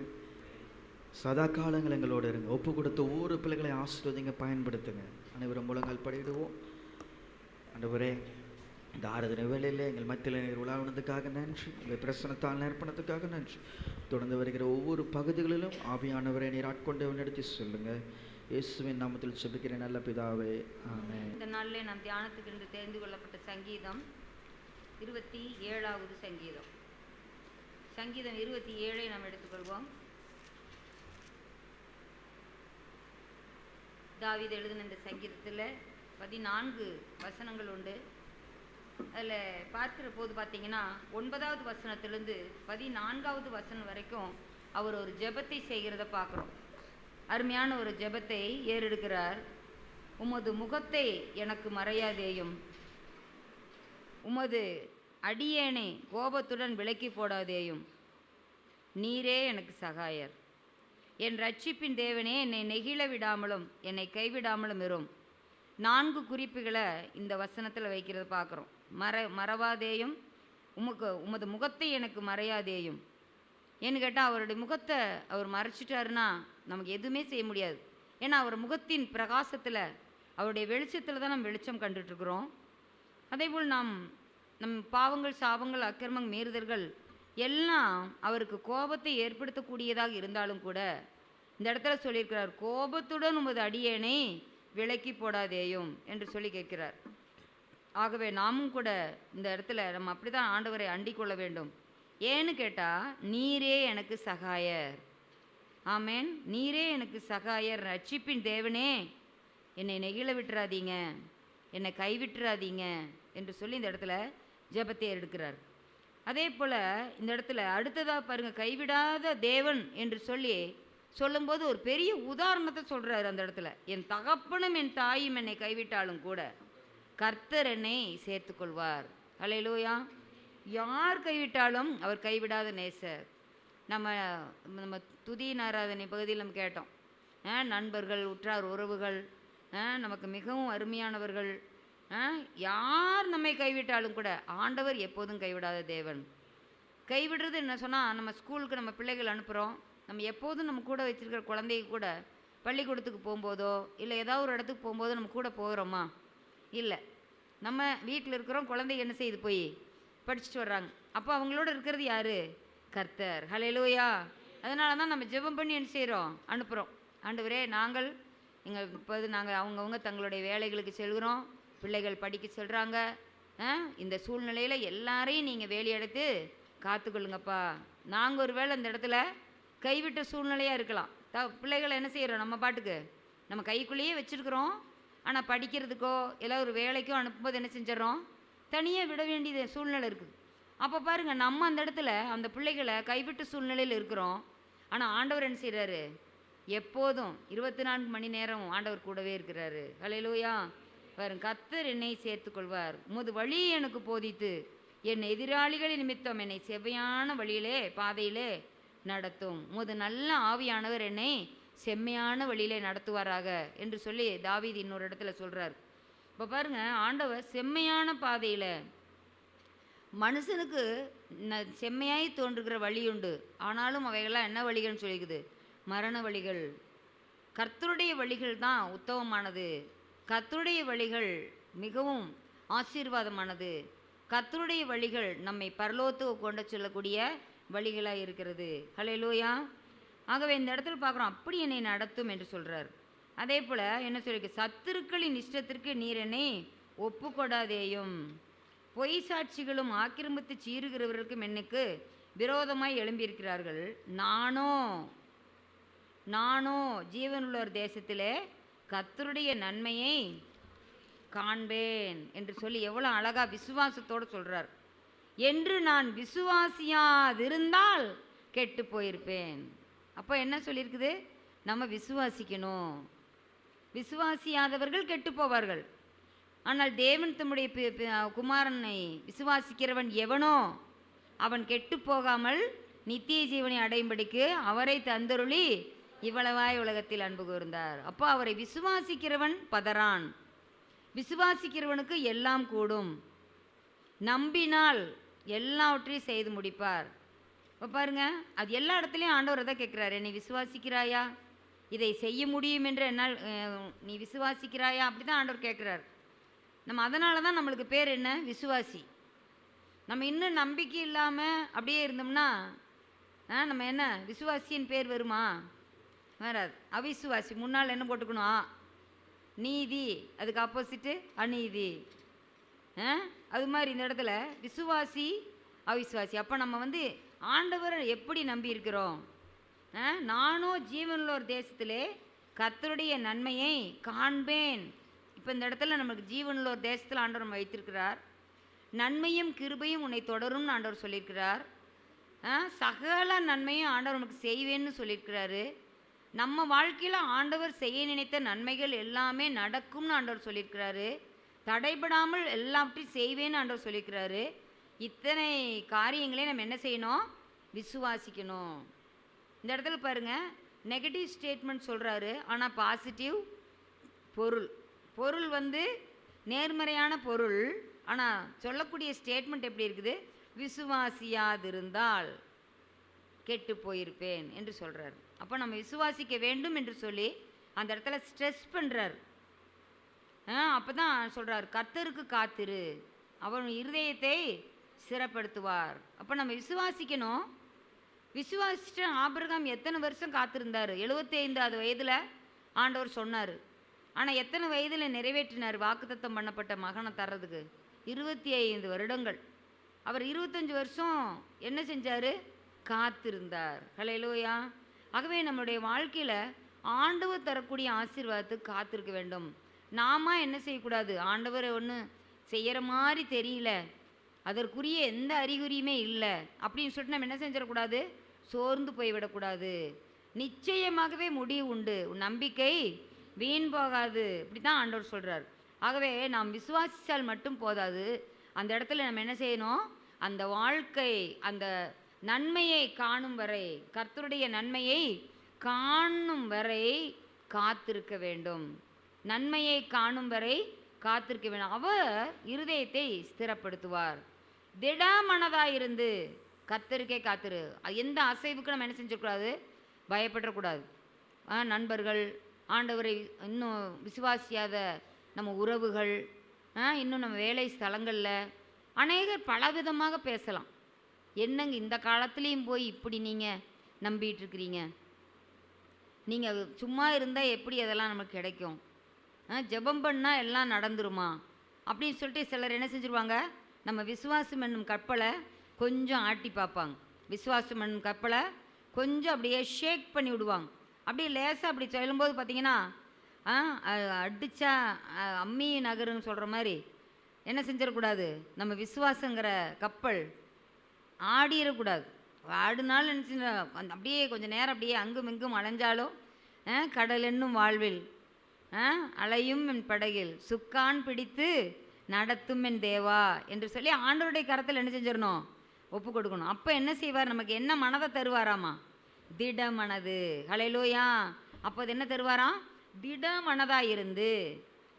சதா காலங்கள் எங்களோடு இருங்க. ஒப்பு கொடுத்த ஒவ்வொரு பிள்ளைகளை ஆசீர்வதிங்க, பயன்படுத்துங்க. அனைவரும் முழங்கால் படியிடுவோம். ஆண்டவரே, இந்த ஆராதனை வேளையில் எங்கள் மத்தியில் நீர் உலாவுனதுக்காக நன்றி. உங்கள் பிரசனத்தால் நேர்ப்பணத்துக்காக நன்றி. தொடர்ந்து வருகிற ஒவ்வொரு பகுதிகளிலும் ஆவியானவரை நீர் ஆட்கொண்டு நடத்தி சொல்லுங்க. இயேசுவின் நாமத்தில் ஜெபிக்கிற நல்ல பிதாவே, ஆமென். இந்த நாளில் நாம் தியானத்துக்கு என்று தெரிந்து கொள்ளப்பட்ட சங்கீதம் 27வது சங்கீதம். சங்கீதம் 27 நாம் எடுத்துக்கொள்வோம். தாவீது எழுதின இந்த சங்கீதத்தில் 14 வசனங்கள் உண்டு. அதில் பார்க்கிற போது பார்த்தீங்கன்னா 9வது வசனத்திலிருந்து 14வது வசனம் வரைக்கும் அவர் ஒரு ஜெபத்தை செய்கிறத பார்க்குறோம். அருமையான ஒரு ஜெபத்தை ஏறெடுக்கிறார். உமது முகத்தை எனக்கு மறையாதேயும், உமது அடியேனை கோபத்துடன் விலக்கி போடாதேயும், நீரே எனக்கு சகாயர். என் ரட்சிப்பின் தேவனே, என்னை நெகிழ விடாமலும் என்னை கைவிடாமலும் இரும். 4 குறிப்புகளை இந்த வசனத்தில் வைக்கிறத பார்க்குறோம். மறவாதேயும், உமது முகத்தை எனக்கு மறையாதேயும். ஏன்னு கேட்டால் அவருடைய முகத்தை அவர் மறைச்சிட்டாருன்னா நமக்கு எதுவுமே செய்ய முடியாது. ஏன்னா அவர் முகத்தின் பிரகாசத்தில், அவருடைய வெளிச்சத்தில் தான் நம்ம வெளிச்சம் கண்டுட்ருக்குறோம். அதேபோல் நம் பாவங்கள், சாபங்கள், அக்கிரமங்கள், மீறுதல்கள் எல்லாம் அவருக்கு கோபத்தை ஏற்படுத்தக்கூடியதாக இருந்தாலும் கூட இந்த இடத்துல சொல்லியிருக்கிறார், கோபத்துடன் உமது அடியேனை விலக்கி போடாதேயும் என்று சொல்லி கேட்கிறார். ஆகவே நாமும் கூட இந்த இடத்துல நம்ம அப்படி தான் ஆண்டவரை அண்டிக் கொள்ள வேண்டும். ஏன்னு கேட்டால், நீரே எனக்கு சகாயர். ஆமேன். நீரே எனக்கு சகாயர், ரட்சிப்பின் தேவனே, என்னை நெகிழ விட்டுறாதீங்க, என்னை கைவிட்டுறாதீங்க என்று சொல்லி இந்த இடத்துல ஜெபத்தை எடுக்கிறார். அதே போல் இந்த இடத்துல அடுத்ததாக பாருங்கள், கைவிடாத தேவன் என்று சொல்லும்போது ஒரு பெரிய உதாரணத்தை சொல்கிறார். அந்த இடத்துல, என் தகப்பனும் என் தாயும் என்னை கைவிட்டாலும் கூட கர்த்தர் என்னை சேர்த்துக்கொள்வார். அல்லேலூயா. யார் கைவிட்டாலும் அவர் கைவிடாத நேசர். நம்ம துதியின் ஆராதனை பகுதியில் நம்ம கேட்டோம், நண்பர்கள், உற்றார் உறவுகள், நமக்கு மிகவும் அருமையானவர்கள், யார் நம்மை கைவிட்டாலும் கூட ஆண்டவர் எப்போதும் கைவிடாத தேவன். கைவிடுறது என்ன சொன்னால், நம்ம ஸ்கூலுக்கு நம்ம பிள்ளைகள் அனுப்புகிறோம், நம்ம எப்போதும் நம்ம கூட வச்சுருக்கிற குழந்தைங்க கூட பள்ளிக்கூடத்துக்கு போகும்போதோ இல்லை ஏதாவது ஒரு இடத்துக்கு போகும்போதோ நம்ம கூட போகிறோமா? இல்லை. நம்ம வீட்டில் இருக்கிறோம், குழந்தைங்க என்ன செய்யுது, போய் படிச்சுட்டு வர்றாங்க. அப்போ அவங்களோட இருக்கிறது யார்? கர்த்தர். ஹல்லேலூயா. அதனால தான் நம்ம ஜெபம் பண்ணி என்ன செய்கிறோம், அனுப்புகிறோம். ஆண்டவரே, நாங்கள் அவங்கவுங்க தங்களுடைய வேலைகளுக்கு செல்கிறோம், பிள்ளைகள் படிக்க செல்கிறாங்க, இந்த சூழ்நிலையில் எல்லாரையும் நீங்கள் வேலையெடுத்து காத்துக்கொள்ளுங்கப்பா. நாங்கள் ஒரு வேளை இந்த இடத்துல கைவிட்ட சூழ்நிலையாக இருக்கலாம். பிள்ளைகளை என்ன செய்கிறோம், நம்ம பாட்டுக்கு நம்ம கைக்குள்ளேயே வச்சுருக்குறோம். ஆனால் படிக்கிறதுக்கோ இல்லை ஒரு வேலைக்கோ அனுப்பும்போது என்ன செஞ்சிடறோம், தனியாக விட வேண்டிய சூழ்நிலை இருக்குது. அப்போ பாருங்கள், நம்ம அந்த இடத்துல அந்த பிள்ளைகளை கைவிட்ட சூழ்நிலையில் இருக்கிறோம். ஆனால் ஆண்டவர் என்ன செய்கிறாரு, எப்போதும் 24 மணி நேரம் ஆண்டவர் கூடவே இருக்கிறாரு. ஹல்லேலூயா. பாருங்க, கர்த்தர் என்னை சேர்த்துக்கொள்வார், உமது வழியை எனக்கு போதித்து என் எதிராளிகளின் நிமித்தம் என்னை செவ்வையான வழியிலே பாதையிலே நடத்தும். உமது நல்ல ஆவியானவர் என்னை செம்மையான வழியிலே நடத்துவாராக என்று சொல்லி தாவீது இன்னொரு இடத்துல சொல்கிறார். இப்போ பாருங்கள், ஆண்டவர் செம்மையான பாதையில், மனுஷனுக்கு செம்மையாய் தோன்றுகிற வழி உண்டு, ஆனாலும் அவைகள்லாம் என்ன வழிகள்னு சொல்லிக்குது, மரண வழிகள். கர்த்தருடைய வழிகள் தான் உத்தமமானது, கர்த்தருடைய வழிகள் மிகவும் ஆசீர்வாதமானது, கர்த்தருடைய வழிகள் நம்மை பரலோகத்துக்கு கொண்டு செல்லக்கூடிய வழிகளாக இருக்கிறது. ஹல்லேலூயா. ஆகவே இந்த இடத்துல பார்க்குறோம், அப்படி என்னை நடத்தும் என்று சொல்கிறார். அதே போல் என்ன சொல்லியிருக்கு, சத்துருக்களின் இஷ்டத்திற்கு நீர் என்னை ஒப்புக்கொடாதேயும், பொய் சாட்சிகளும் ஆக்கிரமித்து சீறுகிறவர்களுக்கும் எனக்கு விரோதமாய் எழும்பியிருக்கிறார்கள். நானோ ஜீவனுள்ளோர் தேசத்திலே கர்த்தருடைய நன்மையை காண்பேன் என்று சொல்லி எவ்வளோ அழகாக விசுவாசத்தோடு சொல்கிறார். என்று நான் விசுவாசியாதிருந்தால் கெட்டு போயிருப்பேன். அப்போ என்ன சொல்லியிருக்குது? நம்ம விசுவாசிக்கணும். விசுவாசியாதவர்கள் கெட்டு போவார்கள். ஆனால் தேவன் தம்முடைய குமாரனை விசுவாசிக்கிறவன் எவனோ அவன் கெட்டு போகாமல் நித்திய ஜீவனை அடையும்படிக்கு அவரை தந்தருளி இவ்வளவாய் உலகத்தில் அன்பு கூர்ந்தார். அப்போ அவரை விசுவாசிக்கிறவன் பதறான். விசுவாசிக்கிறவனுக்கு எல்லாம் கூடும். நம்பினால் எல்லாவற்றையும் செய்து முடிப்பார். இப்போ பாருங்க, அது எல்லா இடத்துலையும் ஆண்டவர் தான் கேட்குறாரு, நீ விசுவாசிக்கிறாயா? இதை செய்ய முடியும் என்று என்னால் நீ விசுவாசிக்கிறாயா? அப்படி தான் ஆண்டவர் கேட்குறார். நம்ம அதனால தான் நம்மளுக்கு பேர் என்ன? விசுவாசி. நம்ம இன்னும் நம்பிக்கை இல்லாமல் அப்படியே இருந்தோம்னா நம்ம என்ன விசுவாசியின் பேர் வருமா? வராது. அவிசுவாசி. முன்னால் என்ன போட்டுக்கணும்? நீதி. அதுக்கு ஆப்போசிட்டு அநீதி. அது மாதிரி இந்த இடத்துல விசுவாசி அவிசுவாசி. அப்போ நம்ம ஆண்டவரை எப்படி நம்பி இருக்கிறோம்? நானும் ஜீவனுள்ள ஒரு தேசத்திலே கர்த்தருடைய நன்மையை காண்பேன். இப்போ இந்த இடத்துல நமக்கு ஜீவனுள்ள ஒரு தேசத்தில் ஆண்டவர் நம்ம வைத்திருக்கிறார். நன்மையும் கிருபையும் உன்னை தொடரும்னு ஆண்டவர் சொல்லியிருக்கிறார். சகல நன்மையும் ஆண்டவர் நமக்கு செய்வேன்னு சொல்லியிருக்கிறாரு. நம்ம வாழ்க்கையில் ஆண்டவர் செய்ய நினைத்த நன்மைகள் எல்லாமே நடக்கும்னு ஆண்டவர் சொல்லியிருக்கிறாரு. தடைபடாமல் எல்லாவற்றையும் செய்வேன்னு ஆண்டவர் சொல்லியிருக்கிறாரு. இத்தனை காரியங்களையும் நம்ம என்ன செய்யணும்? விசுவாசிக்கணும். இந்த இடத்துல பாருங்கள், நெகட்டிவ் ஸ்டேட்மெண்ட் சொல்கிறாரு, ஆனால் பாசிட்டிவ் பொருள் நேர்மறையான பொருள். ஆனால் சொல்லக்கூடிய ஸ்டேட்மெண்ட் எப்படி இருக்குது? விசுவாசியாதிருந்தால் கெட்டு போயிருப்பேன் என்று சொல்கிறார். அப்போ நம்ம விசுவாசிக்க வேண்டும் என்று சொல்லி அந்த இடத்துல ஸ்ட்ரெஸ் பண்ணுறார். அப்போ தான் சொல்கிறார், கர்த்தருக்கு காத்திரு, அவன் இருதயத்தை சிறப்படுத்துவார். அப்போ நம்ம விசுவாசிக்கணும். விசுவாசிட்டு ஆபிரகாம் எத்தனை வருஷம் காத்திருந்தார்? 75வது வயதில் ஆண்டவர் சொன்னார். ஆனால் எத்தனை வயதில் நிறைவேற்றினார் வாக்குத்தத்தம் பண்ணப்பட்ட மகனை தர்றதுக்கு? 25 வருடங்கள். அவர் 25 வருஷம் என்ன செஞ்சார்? காத்திருந்தார். ஹல்லேலூயா. ஆகவே நம்மளுடைய வாழ்க்கையில் ஆண்டவர் தரக்கூடிய ஆசீர்வாதத்துக்கு காத்திருக்க வேண்டும். நாம என்ன செய்யக்கூடாது? ஆண்டவர் ஒன்று செய்கிற மாதிரி தெரியல, அதற்குரிய எந்த அறிகுறியுமே இல்லை அப்படின்னு சொல்லிட்டு நம்ம என்ன செஞ்சிடக்கூடாது? சோர்ந்து போய்விடக்கூடாது. நிச்சயமாகவே முடிவு உண்டு, நம்பிக்கை வீண் போகாது. இப்படி தான் ஆண்டவர் சொல்கிறார். ஆகவே நாம் விசுவாசித்தால் மட்டும் போதாது. அந்த இடத்துல நம்ம என்ன செய்யணும்? அந்த வாழ்க்கை அந்த நன்மையை காணும் வரை, கர்த்தருடைய நன்மையை காணும் வரை காத்திருக்க வேண்டும். நன்மையை காணும் வரை காத்திருக்க வேண்டும். அவர் இருதயத்தை ஸ்திரப்படுத்துவார். திடமனதாயிருந்து கர்த்தருக்கே காத்திரு. எந்த அசைவுக்கு நம்ம என்ன செஞ்சிடக்கூடாது? பயப்படக்கூடாது. நண்பர்கள், ஆண்டவரை இன்னும் விசுவாசியாத நம்ம உறவுகள், இன்னும் நம்ம வேலை ஸ்தலங்களில் அநேகர் பலவிதமாக பேசலாம். என்னங்க இந்த காலத்துலேயும் போய் இப்படி நீங்கள் நம்பிகிட்ருக்கிறீங்க? நீங்கள் சும்மா இருந்தால் எப்படி அதெல்லாம் நமக்கு கிடைக்கும்? ஜெபம் பண்ணால் எல்லாம் நடந்துருமா அப்படின்னு சொல்லிட்டு சிலர் என்ன செஞ்சுருவாங்க? நம்ம விசுவாசம் என்னும் கப்பலை கொஞ்சம் ஆட்டி பார்ப்பாங்க. விசுவாசம் என்னும் கப்பலை கொஞ்சம் அப்படியே ஷேக் பண்ணி விடுவாங்க. அப்படியே லேசாக அப்படி சொல்லும்போது பார்த்தீங்கன்னா அடித்தா அம்மி நகருன்னு சொல்கிற மாதிரி என்ன செஞ்சிடக்கூடாது? நம்ம விசுவாசங்கிற கப்பல் ஆடிடக்கூடாது. ஆடுனாலும் என்ன செஞ்ச அப்படியே கொஞ்சம் நேரம் அப்படியே அங்கும் இங்கும் அலைஞ்சாலும் கடல் என்னும் வாழ்வில் அலையும் என் படகில் சுக்கான் பிடித்து நடத்தும் என் தேவா என்று சொல்லி ஆண்டவருடைய கரத்தில் என்ன செஞ்சிடணும்? ஒப்பு கொடுக்கணும். அப்போ என்ன செய்வார்? நமக்கு என்ன மனதை தருவாராமா? திட மனது. ஹல்லேலூயா. அப்போ அது என்ன தருவாராம்? திட மனதாக இருந்து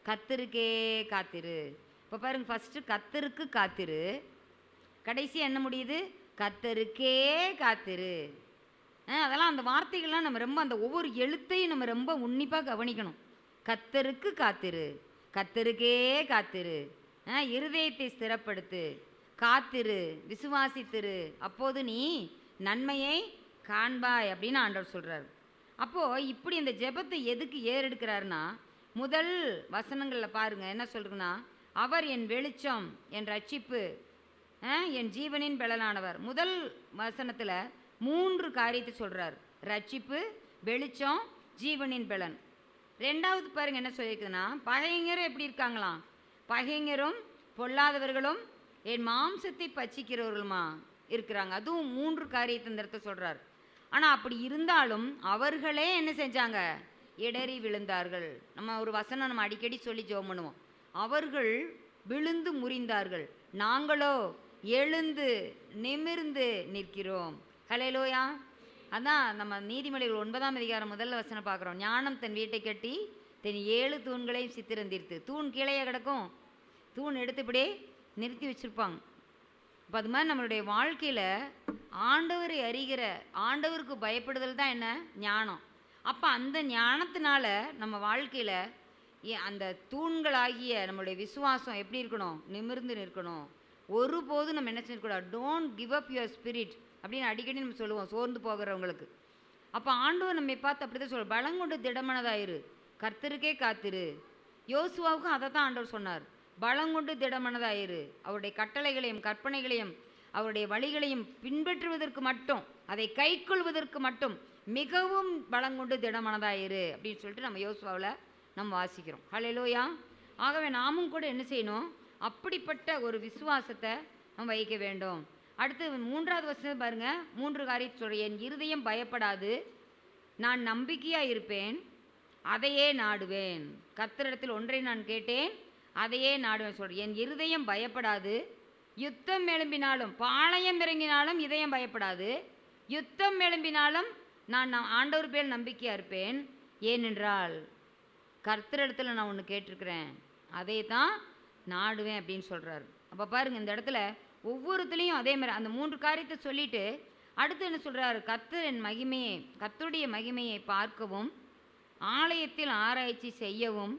கர்த்தருக்கே காத்திரு. இப்போ பாருங்க, ஃபஸ்ட்டு கர்த்தருக்கு காத்திரு, கடைசி என்ன முடியுது? கர்த்தருக்கே காத்திரு. அதெல்லாம் அந்த வார்த்தைகள்லாம் நம்ம ரொம்ப அந்த ஒவ்வொரு எழுத்தையும் நம்ம ரொம்ப உன்னிப்பாக கவனிக்கணும். கர்த்தருக்கு காத்திரு, கர்த்தருக்கே காத்திரு, இருதயத்தை ஸ்திரப்படுத்து, காத்திரு, விசுவாசித்திரு, அப்போது நீ நன்மையை காண்பாய் அப்படின்னு ஆண்டவர் சொல்கிறார். அப்போது இப்படி இந்த ஜெபத்தை எதுக்கு ஏறெடுக்கிறாருன்னா, முதல் வசனங்களில் பாருங்கள் என்ன சொல்கிறதுன்னா, அவர் என் வெளிச்சம், என் ரட்சிப்பு, என் ஜீவனின் பலனானவர். முதல் வசனத்தில் 3 காரியத்தை சொல்கிறார்: ரட்சிப்பு, வெளிச்சம், ஜீவனின் பலன். ரெண்டாவது பாருங்கள் என்ன சொல்லியிருக்குதுன்னா, பகைஞரும் எப்படி இருக்காங்களாம்? பகைஞரும் பொல்லாதவர்களும் என் மாம்சத்தை பட்சிக்கிறவர்களுமா இருக்கிறாங்க. அதுவும் 3 காரியத்தை இந்த இடத்துல சொல்கிறார். ஆனால் அப்படி இருந்தாலும் அவர்களே என்ன செஞ்சாங்க? இடறி விழுந்தார்கள். நம்ம ஒரு வசனம் நம்ம அடிக்கடி சொல்லி ஜெபம் பண்ணுவோம். அவர்கள் விழுந்து முறிந்தார்கள், நாங்களோ எழுந்து நிமிர்ந்து நிற்கிறோம். ஹல்லேலூயா. அதான் நம்ம நீதிமொழிகள் 9ஆம் அதிகாரம் முதல்ல வசனம் பார்க்குறோம். ஞானம் தன் வீட்டை கட்டி தன் 7 தூண்களையும் சித்திரந்திருத்து. தூண் கீழே கிடக்கும், தூண் எடுத்து இப்படியே நிறுத்தி வச்சுருப்பாங்க. இப்போ அது மாதிரி நம்மளுடைய வாழ்க்கையில் ஆண்டவரை அறிகிற, ஆண்டவருக்கு பயப்படுதல் தான் என்ன? ஞானம். அப்போ அந்த ஞானத்தினால நம்ம வாழ்க்கையில் அந்த தூண்களாகிய நம்மளுடைய விசுவாசம் எப்படி இருக்கணும்? நிமிர்ந்து நிற்கணும். ஒருபோதும் நம்ம என்ன செய்யக்கூடாது? Don't give up your spirit அப்படின்னு அடிக்கடி நம்ம சொல்லுவோம் சோர்ந்து போகிறவங்களுக்கு. அப்போ ஆண்டவர் நம்மை பார்த்து அப்படி தான் சொல்லுவார், பலங்கொண்டு திடமனதாயிரு, கர்த்தருக்கே காத்திரு. யோசுவாவுக்கும் அதை தான் ஆண்டவர் சொன்னார், பலங்கொண்டு திடமனதாயிரு, அவருடைய கட்டளைகளையும் கற்பனைகளையும் அவருடைய வழிகளையும் பின்பற்றுவதற்கு மட்டும், அதை கைக்கொள்வதற்கு மட்டும் மிகவும் பலங்கொண்டு திடமனதாயிரு அப்படின்னு சொல்லிட்டு நம்ம யோசுவாவில் நம்ம வாசிக்கிறோம். ஹல்லேலூயா. ஆகவே நாமும் கூட என்ன செய்யணும்? அப்படிப்பட்ட ஒரு விசுவாசத்தை நம்ம வைக்க வேண்டும். அடுத்து 3வது வசனம் பாருங்க. 3 காரியத்தை சொல்கிறேன். என் இருதயம் பயப்படாது, நான் நம்பிக்கையாக இருப்பேன், அதையே நாடுவேன். கர்த்தரிடத்தில் ஒன்றை நான் கேட்டேன், அதையே நாடுவேன் சொல்கிறேன். என் இருதயம் பயப்படாது, யுத்தம் எழும்பினாலும், பாளையம் இறங்கினாலும் இதயம் பயப்படாது, யுத்தம் எழும்பினாலும் நான் ஆண்டவர் பேர் நம்பிக்கையாக இருப்பேன். ஏனென்றால் கர்த்தரிடத்தில் நான் ஒன்று கேட்டிருக்கிறேன், அதை தான் நாடுவேன் அப்படின்னு சொல்கிறாரு. அப்போ பாருங்கள், இந்த இடத்துல ஒவ்வொருத்துலேயும் அதே மாதிரி அந்த 3 காரியத்தை சொல்லிவிட்டு அடுத்து என்ன சொல்கிறாரு? கர்த்தரின் மகிமையை, கர்த்தருடைய மகிமையை பார்க்கவும், ஆலயத்தில் ஆராய்ச்சி செய்யவும்,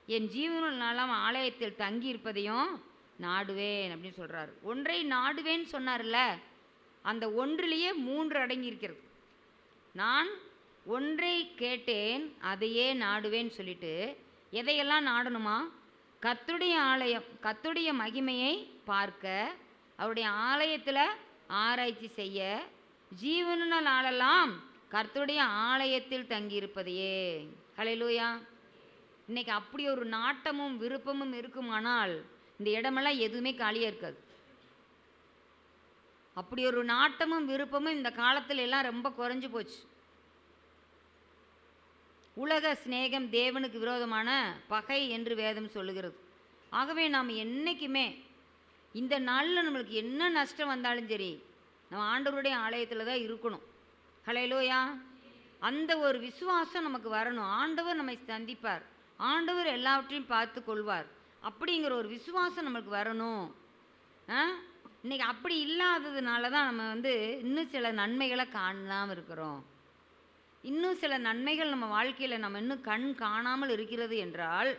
என் ஜீவனுள் நாளாம் ஆலயத்தில் தங்கியிருப்பதையும் நாடுவேன் அப்படின்னு சொல்கிறாரு. ஒன்றை நாடுவேன்னு சொன்னார்ல, அந்த ஒன்றிலேயே 3 அடங்கியிருக்கிறது. நான் ஒன்றை கேட்டேன், அதையே நாடுவேன்னு சொல்லிட்டு எதையெல்லாம் நாடணுமா? கர்த்தருடைய ஆலயம், கர்த்தருடைய மகிமையை பார்க்க, அவருடைய ஆலயத்தில் ஆராய்ச்சி செய்ய, ஜீவன நாளெல்லாம் கர்த்தருடைய ஆலயத்தில் தங்கியிருப்பதையே. ஹல்லேலூயா. இன்னைக்கு அப்படி ஒரு நாட்டமும் விருப்பமும் இருக்குமானால் இந்த இடமெல்லாம் எதுவுமே காலியாக இருக்காது. அப்படி ஒரு நாட்டமும் விருப்பமும் இந்த காலத்தில் எல்லாம் ரொம்ப குறைஞ்சி போச்சு. உலக சிநேகம் தேவனுக்கு விரோதமான பகை என்று வேதம் சொல்லுகிறது. ஆகவே நாம் என்றைக்குமே இந்த நாளில் நம்மளுக்கு என்ன நஷ்டம் வந்தாலும் சரி, நம்ம ஆண்டவருடைய ஆலயத்தில் தான் இருக்கணும். ஹல்லேலூயா. அந்த ஒரு விசுவாசம் நமக்கு வரணும். ஆண்டவர் நம்மை சந்திப்பார், ஆண்டவர் எல்லாவற்றையும் பார்த்து கொள்வார், அப்படிங்கிற ஒரு விசுவாசம் நமக்கு வரணும். இன்றைக்கி அப்படி இல்லாததுனால தான் நம்ம இன்னும் சில நன்மைகளை காணாமல் இருக்கிறோம். இன்னும் சில நன்மைகள் நம்ம வாழ்க்கையில் நம்ம இன்னும் கண் காணாமல் இருக்கிறது என்றால்,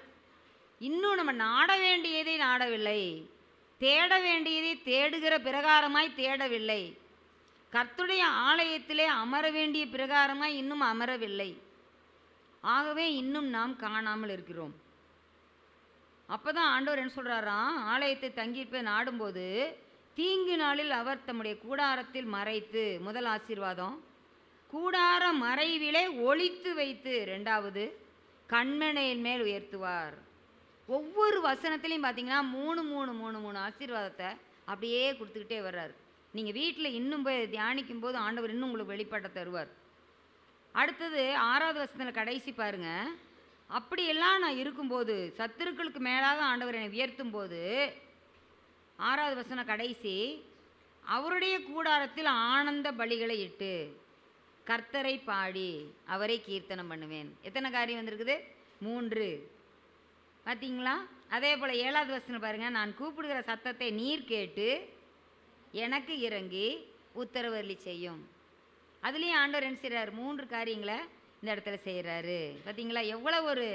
இன்னும் நம்ம நாட வேண்டியதை நாடவில்லை, தேட வேண்டியதை தேடுகிற பிரகாரமாய் தேடவில்லை, கர்த்தருடைய ஆலயத்திலே அமர வேண்டிய பிரகாரமாய் இன்னும் அமரவில்லை. ஆகவே இன்னும் நாம் காணாமல் இருக்கிறோம். அப்போ தான் ஆண்டவர் என்ன சொல்கிறாராம்? ஆலயத்தை தங்கியிருப்பதை நாடும்போது தீங்கு நாளில் அவர் தம்முடைய கூடாரத்தில் மறைத்து, முதல் ஆசீர்வாதம், கூடார மறைவிலே ஒளித்து வைத்து, 2வது கண்மனையின் மேல் உயர்த்துவார். ஒவ்வொரு வசனத்துலையும் பார்த்தீங்கன்னா 3 ஆசீர்வாதத்தை அப்படியே கொடுத்துக்கிட்டே வர்றார். நீங்கள் வீட்டில் இன்னும் போய் தியானிக்கும் போது ஆண்டவர் இன்னும் உங்களுக்கு வெளிப்பாட்டை தருவார். அடுத்தது 6வது வசனத்தில் கடைசி பாருங்கள். அப்படியெல்லாம் நான் இருக்கும்போது, சத்துருக்களுக்கு மேலாக ஆண்டவர் என்னை உயர்த்தும் போது, 6வது வசனம் கடைசி, அவருடைய கூடாரத்தில் ஆனந்த பலிகளை இட்டு கர்த்தரை பாடி அவரை கீர்த்தனம் பண்ணுவேன். எத்தனை காரியம் வந்திருக்குது? 3. பார்த்தீங்களா? அதே போல் 7வது வசனம் பாருங்கள். நான் கூப்பிடுகிற சத்தத்தை நீர் கேட்டு எனக்கு இறங்கி உத்தரவருளி செய்யும். அதுலேயும் ஆண்டவர் என்ன செய்கிறார்? 3 காரியங்களை இந்த இடத்துல செய்கிறாரு. பார்த்தீங்களா? எவ்வளோ ஒரு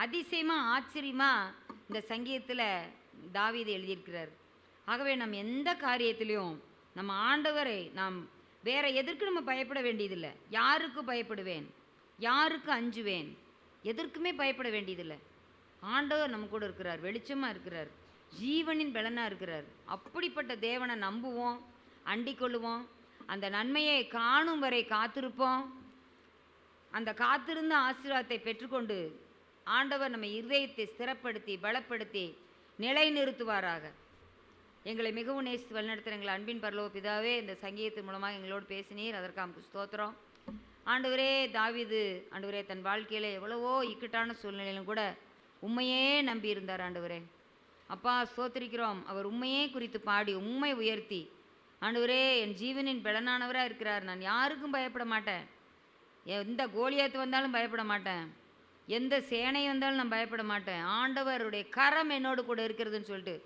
அதிசயமாக ஆச்சரியமாக இந்த சங்கீதத்தில் தாவீது எழுதியிருக்கிறார். ஆகவே நம்ம எந்த காரியத்திலையும் நம்ம ஆண்டவரை நாம் வேறு எதற்கு நம்ம பயப்பட வேண்டியதில்லை. யாருக்கு பயப்படுவேன், யாருக்கு அஞ்சுவேன், எதற்குமே பயப்பட வேண்டியதில்லை. ஆண்டவர் நம்ம கூட இருக்கிறார், வெளிச்சமாக இருக்கிறார், ஜீவனின் பலனாக இருக்கிறார். அப்படிப்பட்ட தேவனை நம்புவோம், அண்டிக் கொள்ளுவோம், அந்த நன்மையை காணும் வரை காத்திருப்போம். அந்த காத்திருந்த ஆசீர்வாதத்தை பெற்றுக்கொண்டு ஆண்டவர் நம்ம இருதயத்தை ஸ்திரப்படுத்தி பலப்படுத்தி நிலைநிறுத்துவாராக. எங்களை மிகவும் நேசித்து வழிநடத்துகிற எங்கள் அன்பின் பரலோக பிதாவே, இந்த சங்கீதத்தின் மூலமாக எங்களோடு பேசினீர், அதற்காக ஸ்தோத்திரம். ஆண்டவரே, தாவீது ஆண்டவரே தன் வாழ்க்கையில் எவ்வளவோ இக்கட்டான சூழ்நிலையிலும் கூட உண்மையே நம்பி இருந்தார். ஆண்டவரே அப்பா ஸ்தோத்திரிக்கிறோம். அவர் உண்மையே குறித்து பாடி உண்மை உயர்த்தி, ஆண்டவரே என் ஜீவனின் பலனானவராக இருக்கிறார், நான் யாருக்கும் பயப்பட மாட்டேன், எந்த கோலியாத்து வந்தாலும் பயப்பட மாட்டேன், எந்த சேனை வந்தாலும் நான் பயப்பட மாட்டேன், ஆண்டவருடைய கரம் என்னோடு கூட இருக்கிறதுன்னு சொல்லிட்டு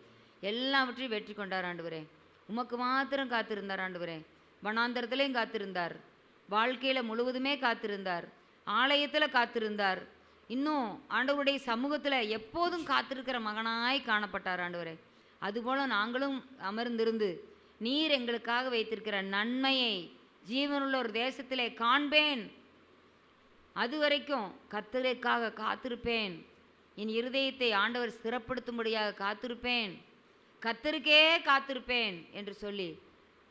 எல்லாவற்றையும் வெற்றி கொண்டார். ஆண்டவரே உமக்கு மாத்திரம் காத்திருந்தார். ஆண்டவரே வனாந்தரத்துலேயும் காத்திருந்தார், வாழ்க்கையில் முழுவதுமே காத்திருந்தார், ஆலயத்தில் காத்திருந்தார், இன்னும் ஆண்டவருடைய சமூகத்தில் எப்போதும் காத்திருக்கிற மகனாய் காணப்பட்டார். ஆண்டவரே அதுபோல் நாங்களும் அமர்ந்திருந்து நீர் எங்களுக்காக வைத்திருக்கிற நன்மையை ஜீவனுள்ள ஒரு தேசத்திலே காண்பேன், அது வரைக்கும் கர்த்தருக்காக காத்திருப்பேன், என் இருதயத்தை ஆண்டவர் ஸ்திரப்படுத்தும்படியாக காத்திருப்பேன், கர்த்தருக்கே காத்திருப்பேன் என்று சொல்லி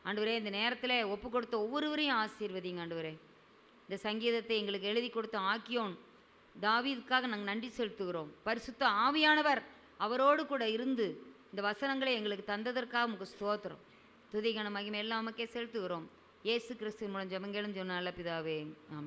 ஆண்டவரே இந்த நேரத்தில் ஒப்பு கொடுத்த ஒவ்வொருவரையும் ஆசீர்வதிங்க. ஆண்டவரே இந்த சங்கீதத்தை எங்களுக்கு எழுதி கொடுத்த ஆக்கியோன் தாவீதுக்காக நாங்கள் நன்றி செலுத்துகிறோம். பரிசுத்த ஆவியானவர் அவரோடு கூட இருந்து இந்த வசனங்களை எங்களுக்கு தந்ததற்காக உமக்கு ஸ்தோத்திரம். துதிகன மகிமை எல்லாம் உமக்கே செலுத்துகிறோம். இயேசு கிறிஸ்துவின் மூலம் ஜெபங்களும் சொன்ன நல்ல பிதாவே, ஆமென்.